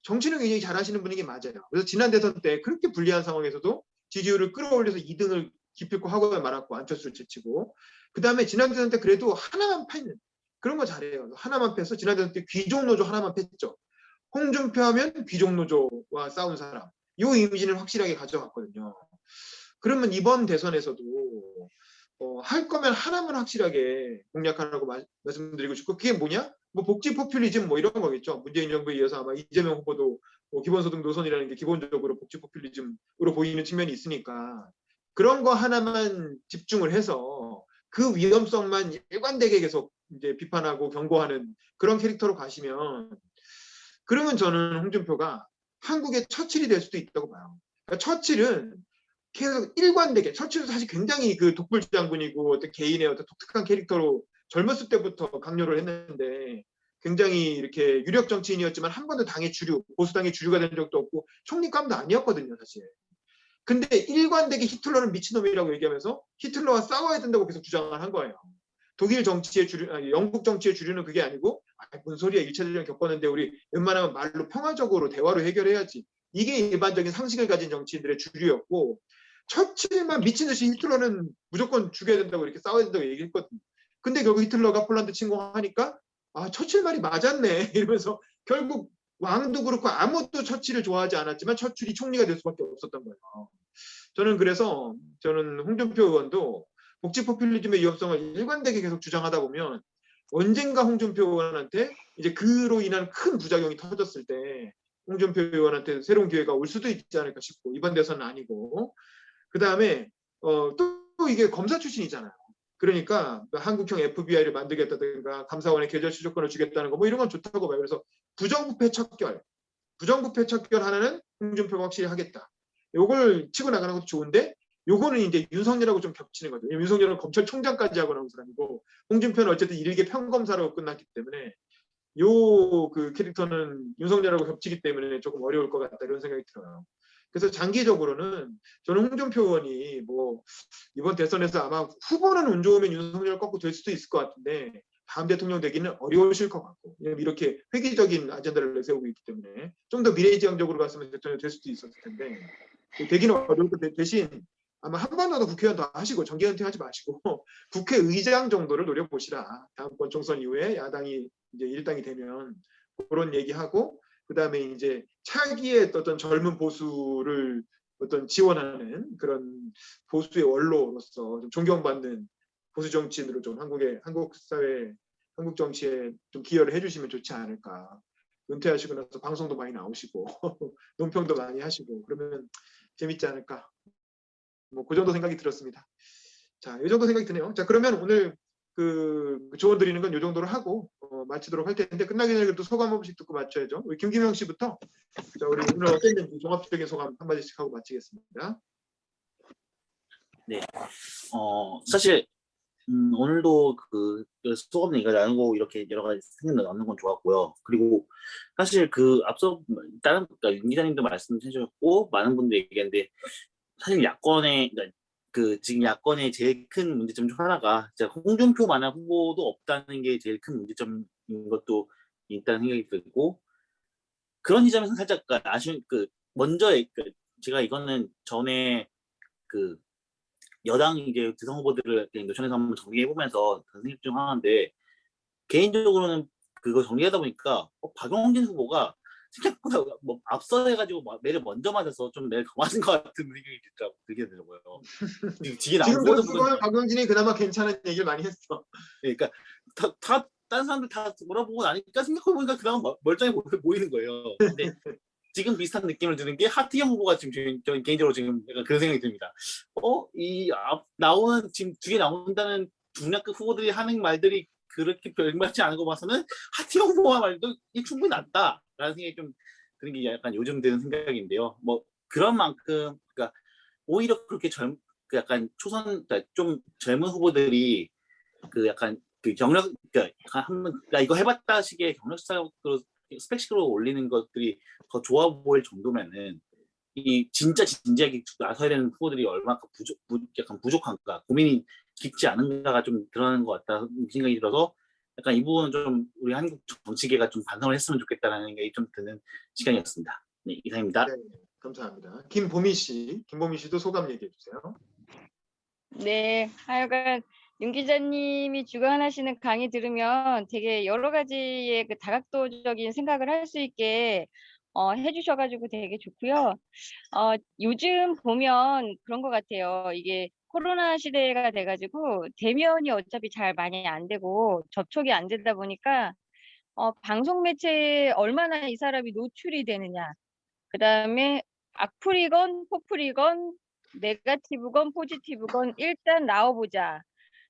정치는 굉장히 잘하시는 분인 게 맞아요. 그래서 지난 대선 때 그렇게 불리한 상황에서도 지지율을 끌어올려서 2등을 기필코 하고 말았고 안철수를 제치고 그 다음에 지난 대선 때 그래도 하나만 패는 그런 거 잘해요. 하나만 패서 지난 대선 때 귀족노조 하나만 뺐죠. 홍준표 하면 귀족노조와 싸운 사람. 이 이미지는 확실하게 가져갔거든요. 그러면 이번 대선에서도 할 거면 하나만 확실하게 공략하라고 말씀드리고 싶고 그게 뭐냐? 뭐 복지 포퓰리즘 뭐 이런 거겠죠. 문재인 정부에 이어서 아마 이재명 후보도 뭐 기본소득 노선이라는 게 기본적으로 복지 포퓰리즘으로 보이는 측면이 있으니까 그런 거 하나만 집중을 해서 그 위험성만 일관되게 계속 이제 비판하고 경고하는 그런 캐릭터로 가시면 그러면 저는 홍준표가 한국의 처칠이 될 수도 있다고 봐요. 그러니까 처칠은 계속 일관되게 처칠도 사실 굉장히 그 독불 장군이고 어떤 개인의 어떤 독특한 캐릭터로 젊었을 때부터 강요를 했는데 굉장히 이렇게 유력 정치인이었지만 한 번도 당의 주류, 보수당의 주류가 된 적도 없고 총리감도 아니었거든요, 사실. 근데 일관되게 히틀러는 미친놈이라고 얘기하면서 히틀러와 싸워야 된다고 계속 주장을 한 거예요. 독일 정치의 주류, 아니, 영국 정치의 주류는 그게 아니고 뭔 소리야 1차 대전 겪었는데 우리 웬만하면 말로 평화적으로 대화로 해결해야지. 이게 일반적인 상식을 가진 정치인들의 주류였고 처칠만 미친 듯이 히틀러는 무조건 죽여야 된다고 이렇게 싸워야 된다고 얘기했거든요. 근데 결국 히틀러가 폴란드 침공하니까 아 처칠 말이 맞았네 이러면서 결국 왕도 그렇고 아무도 처칠을 좋아하지 않았지만 처칠이 총리가 될 수밖에 없었던 거예요. 저는 홍준표 의원도 복지 포퓰리즘의 위험성을 일관되게 계속 주장하다 보면 언젠가 홍준표 의원한테 이제 그로 인한 큰 부작용이 터졌을 때 홍준표 의원한테 새로운 기회가 올 수도 있지 않을까 싶고 이번 대선은 아니고 그 다음에 또 이게 검사 출신이잖아요. 그러니까 한국형 FBI를 만들겠다든가 감사원에 계절 수조권을 주겠다는 거 뭐 이런 건 좋다고 봐요. 그래서 부정부패 척결 하나는 홍준표가 확실히 하겠다. 요걸 치고 나가는 것도 좋은데 요거는 이제 윤석열하고 좀 겹치는 거죠. 윤석열은 검찰총장까지 하고 나온 사람이고 홍준표는 어쨌든 일개 평검사로 끝났기 때문에 요 그 캐릭터는 윤석열하고 겹치기 때문에 조금 어려울 것 같다 이런 생각이 들어요. 그래서 장기적으로는 저는 홍준표 의원이 뭐 이번 대선에서 아마 후보는 운 좋으면 윤석열을 꺾고 될 수도 있을 것 같은데 다음 대통령 되기는 어려우실 것 같고 왜냐면 이렇게 획기적인 아젠다를 내세우고 있기 때문에 좀 더 미래지향적으로 갔으면 대통령 될 수도 있었을 텐데 되기는 어려울 것 대신 아마 한 번 더 국회의원 더 하시고 정계 은퇴하지 마시고 국회의장 정도를 노려보시라. 다음번 총선 이후에 야당이 이제 일당이 되면 그런 얘기하고 그다음에 이제 차기의 어떤 젊은 보수를 어떤 지원하는 그런 보수의 원로로서 좀 존경받는 보수 정치인으로 좀 한국 사회, 한국 정치에 좀 기여를 해주시면 좋지 않을까. 은퇴하시고 나서 방송도 많이 나오시고 논평도 많이 하시고 그러면 재밌지 않을까. 뭐 그 정도 생각이 들었습니다. 자, 이 정도 생각이 드네요. 자, 그러면 오늘 그 조언 드리는 건 이 정도로 하고 마치도록 할 텐데 끝나기 전에 또 소감 한 번씩 듣고 마쳐야죠. 우리 김기명 씨부터 자, 우리 오늘 어땠는지 종합적인 소감 한 마디씩 하고 마치겠습니다. 네. 사실 오늘도 그 소감 얘기가 나누고 이렇게 여러 가지 생각 나누는 건 좋았고요. 그리고 사실 그 앞서 다른 그러니까 윤 기자님도 말씀해 주셨고 많은 분들이 얘기했는데 사실 야권의 그러니까 그 지금 야권의 제일 큰 문제점 중 하나가 진짜 홍준표만한 후보도 없다는 게 제일 큰 문제점인 것도 있다는 생각이 들고 그런 지점에서 살짝 아쉬운 그 먼저 그 제가 이거는 전에 그 여당 이제 대선 후보들을 노천에서 한번 정리해 보면서 생각 중 하나인데 개인적으로는 그거 정리하다 보니까 박용진 후보가 생각보다 뭐 앞서 해가지고 매를 먼저 맞아서 좀 매를 더 맞은 것 같은 생각이 들게 되더라고요. 지금 나온 지금 들었으면 박용진이 그나마 괜찮은 얘기를 많이 했어. 그러니까 다 다른 사람들 다 물어보고 나니까 생각해보니까 그나마 멀쩡해 보이는 거예요. 근데 지금 비슷한 느낌을 드는 게 하트경 후보가 지금 저는 개인적으로 지금 약간 그런 생각이 듭니다. 이 나오는 지금 뒤에 나온다는 중량급 후보들이 하는 말들이 그렇게 별맞지 않은 거 봐서는 하트경 후보와 말도 충분히 낫다라는 생각이 좀 드는 게 약간 요즘 드는 생각인데요. 뭐 그런 만큼 그러니까 오히려 그렇게 그 약간 그러니까 좀 젊은 후보들이 그 약간 그 경력 그러니까 이거 해봤다 식의 경력식으로 스펙식으로 올리는 것들이 더 좋아 보일 정도면은 이 진짜 진지하게 나서야 되는 후보들이 얼마큼 약간 부족한가 고민이 깊지 않은가가 좀 드러나는 것 같다는 생각이 들어서 약간 이 부분은 좀 우리 한국 정치계가 좀 반성을 했으면 좋겠다는 생각이 좀 드는 시간이었습니다. 네, 이상입니다. 네, 감사합니다. 김보미 씨도 소감 얘기해 주세요. 네, 하여간 윤 기자님이 주관하시는 강의 들으면 되게 여러 가지의 그 다각도적인 생각을 할 수 있게 해주셔가지고 되게 좋고요. 요즘 보면 그런 것 같아요. 이게 코로나 시대가 돼가지고 대면이 어차피 잘 많이 안 되고 접촉이 안 되다 보니까 방송 매체에 얼마나 이 사람이 노출이 되느냐. 그 다음에 악플이건 폭플이건 네거티브건 포지티브건 일단 나와보자.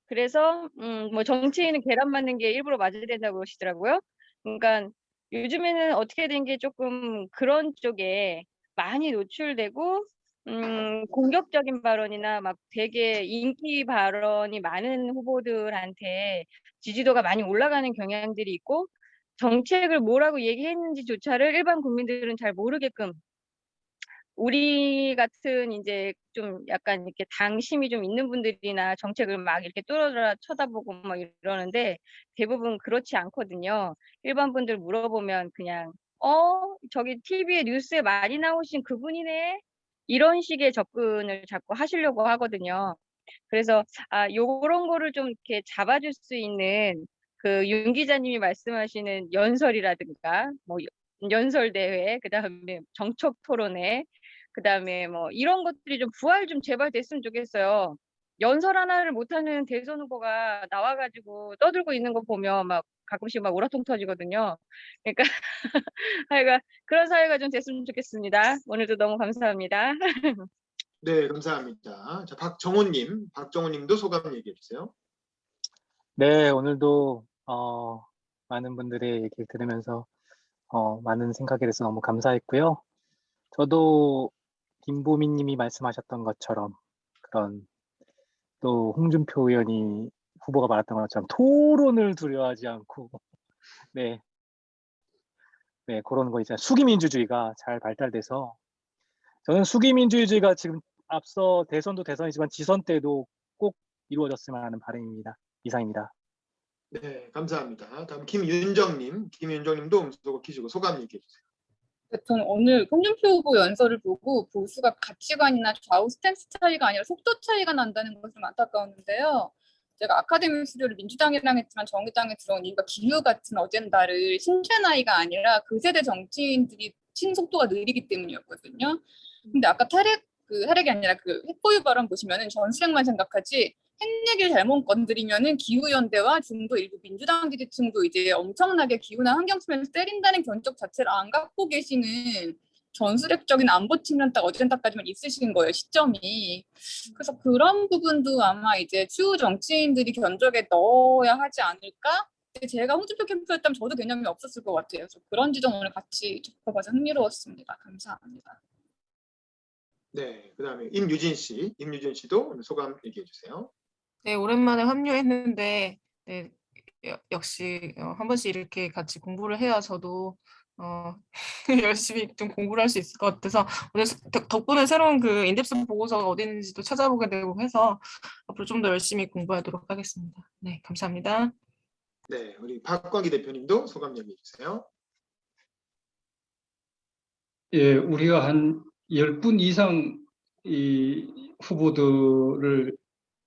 그래서 뭐 정치인은 계란 맞는 게 일부러 맞아야 된다고 그러시더라고요. 그러니까 요즘에는 어떻게 된 게 조금 그런 쪽에 많이 노출되고 공격적인 발언이나 막 되게 인기 발언이 많은 후보들한테 지지도가 많이 올라가는 경향들이 있고 정책을 뭐라고 얘기했는지조차를 일반 국민들은 잘 모르게끔 우리 같은 이제 좀 약간 이렇게 당심이 좀 있는 분들이나 정책을 막 이렇게 뚫어져라 쳐다보고 막 이러는데 대부분 그렇지 않거든요. 일반 분들 물어보면 그냥 저기 TV에 뉴스에 많이 나오신 그분이네. 이런 식의 접근을 자꾸 하시려고 하거든요. 그래서 요런 거를 좀 이렇게 잡아줄 수 있는 그 윤 기자님이 말씀하시는 연설이라든가 뭐 연설 대회, 그다음에 정책 토론회, 그다음에 뭐 이런 것들이 좀 부활 좀 제발 됐으면 좋겠어요. 연설 하나를 못하는 대선 후보가 나와가지고 떠들고 있는 거 보면 막 가끔씩 막 우라통 터지거든요. 그러니까 하여간 그런 사회가 좀 됐으면 좋겠습니다. 오늘도 너무 감사합니다. 네, 감사합니다. 자, 박정호님도 소감 얘기해 주세요. 네, 오늘도 많은 분들의 얘기 들으면서 많은 생각에 대해서 너무 감사했고요. 저도 김보미님이 말씀하셨던 것처럼 그런 또 홍준표 의원이 후보가 말했던 것처럼 토론을 두려워하지 않고 네, 그런 거 이제 수기민주주의가 잘 발달돼서 저는 수기민주주의가 지금 앞서 대선도 대선이지만 지선 때도 꼭 이루어졌으면 하는 바람입니다. 이상입니다. 네, 감사합니다. 다음 김윤정님도 음소거 키시고 소감 얘기해 주세요. 저는 오늘 홍준표 후보 연설을 보고 보수가 가치관이나 좌우 스탠스 차이가 아니라 속도 차이가 난다는 것이 좀 안타까웠는데요. 제가 아카데미 수료를 민주당이랑 했지만 정의당에 들어온 이유가 기후 같은 어젠다를 신체 나이가 아니라 그 세대 정치인들이 신속도가 느리기 때문이었거든요. 근데 아까 탈핵이 아니라 그 핵보유 발언 보시면은 전술핵만 생각하지 핵 얘기를 잘못 건드리면은 기후연대와 중도 일부 민주당 지지층도 이제 엄청나게 기후나 환경 측면에서 때린다는 견적 자체를 안 갖고 계시는 전술핵적인 안보 측면 딱 어젠다까지만 있으신 거예요, 시점이. 그래서 그런 부분도 아마 이제 추후 정치인들이 견적에 넣어야 하지 않을까? 그때 제가 홍준표 캠프였다면 저도 개념이 없었을 것 같아요. 그래서 그런 지점 오늘 같이 짚어봐서 흥미로웠습니다. 감사합니다. 네, 그다음에 임유진 씨도 오늘 소감 얘기해 주세요. 네, 오랜만에 합류했는데 네, 역시 한 번씩 이렇게 같이 공부를 해야 저도 열심히 좀 공부를 할 수 있을 것 같아서 오늘 덕분에 새로운 그 인덱스 보고서가 어디 있는지도 찾아보게 되고 해서 앞으로 좀 더 열심히 공부하도록 하겠습니다. 네, 감사합니다. 네, 우리 박광기 대표님도 소감 얘기해 주세요. 예, 우리가 한 10분 이상 이 후보들을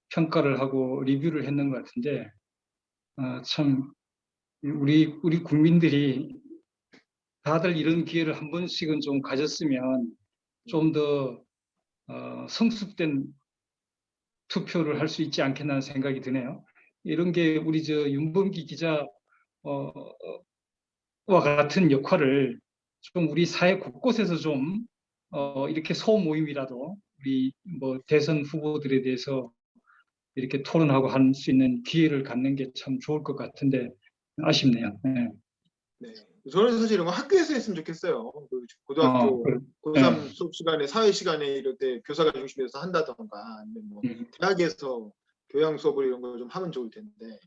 평가를 하고 리뷰를 했는 것 같은데 참 우리 국민들이 다들 이런 기회를 한 번씩은 좀 가졌으면 좀 더 성숙된 투표를 할 수 있지 않겠나 생각이 드네요. 이런 게 우리 윤범기 기자와 같은 역할을 좀 우리 사회 곳곳에서 좀 이렇게 소모임이라도 우리 뭐 대선 후보들에 대해서 이렇게 토론하고 할 수 있는 기회를 갖는 게 참 좋을 것 같은데 아쉽네요. 네. 네, 저는 사실 이런 거 학교에서 했으면 좋겠어요. 그 고등학교 고3 수업 시간에 사회 시간에 이럴 때 교사가 중심에서 한다던가 아니면 뭐 대학에서 교양 수업을 이런 걸 좀 하면 좋을 텐데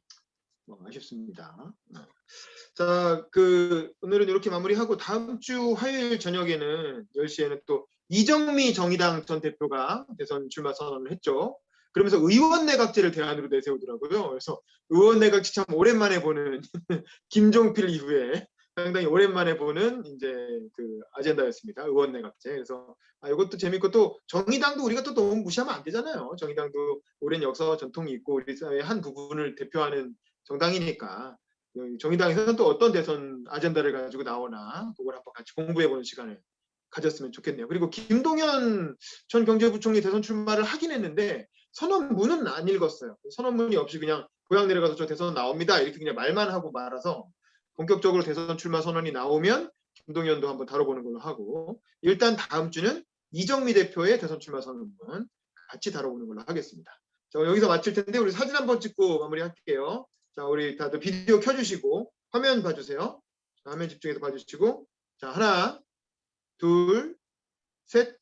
뭐 아쉽습니다. 자, 오늘은 이렇게 마무리하고 다음 주 화요일 저녁에는 10시에는 또 이정미 정의당 전 대표가 대선 출마 선언을 했죠. 그러면서 의원내각제를 대안으로 내세우더라고요. 그래서 의원내각제 참 오랜만에 보는 김종필 이후에 상당히 오랜만에 보는 이제 그 아젠다였습니다. 의원내각제. 그래서 이것도 재밌고 또 정의당도 우리가 또 너무 무시하면 안 되잖아요. 정의당도 오랜 역사와 전통이 있고 우리 사회의 한 부분을 대표하는 정당이니까 정의당에서는 또 어떤 대선 아젠다를 가지고 나오나 그걸 한번 같이 공부해보는 시간을 가졌으면 좋겠네요. 그리고 김동연 전 경제부총리 대선 출마를 하긴 했는데 선언문은 안 읽었어요. 선언문이 없이 그냥 고향 내려가서 저 대선 나옵니다 이렇게 그냥 말만 하고 말아서 본격적으로 대선 출마 선언이 나오면 김동연도 한번 다뤄보는 걸로 하고 일단 다음 주는 이정미 대표의 대선 출마 선언문 같이 다뤄보는 걸로 하겠습니다. 자, 여기서 마칠 텐데 우리 사진 한번 찍고 마무리할게요. 자, 우리 다들 비디오 켜주시고 화면 봐주세요. 자, 화면 집중해서 봐주시고 자, 하나 둘 셋.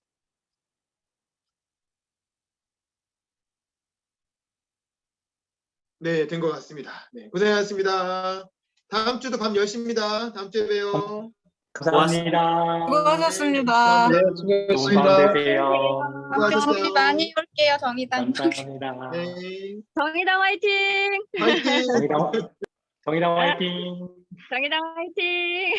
네, 된 것 같습니다. 네, 고생하셨습니다. 다음 주도 밤 10시입니다. 다음 주에 봬요. 감사합니다. 수고하셨습니다. 네, 좋은 밤 수고하셨습니다. 되세요. 다음 주 수고하셨어요. 정리 많이 올게요. 정의당. 감사합니다. 네, 정의당 화이팅! 화이팅! 정의당 화이팅! 정의당 화이팅!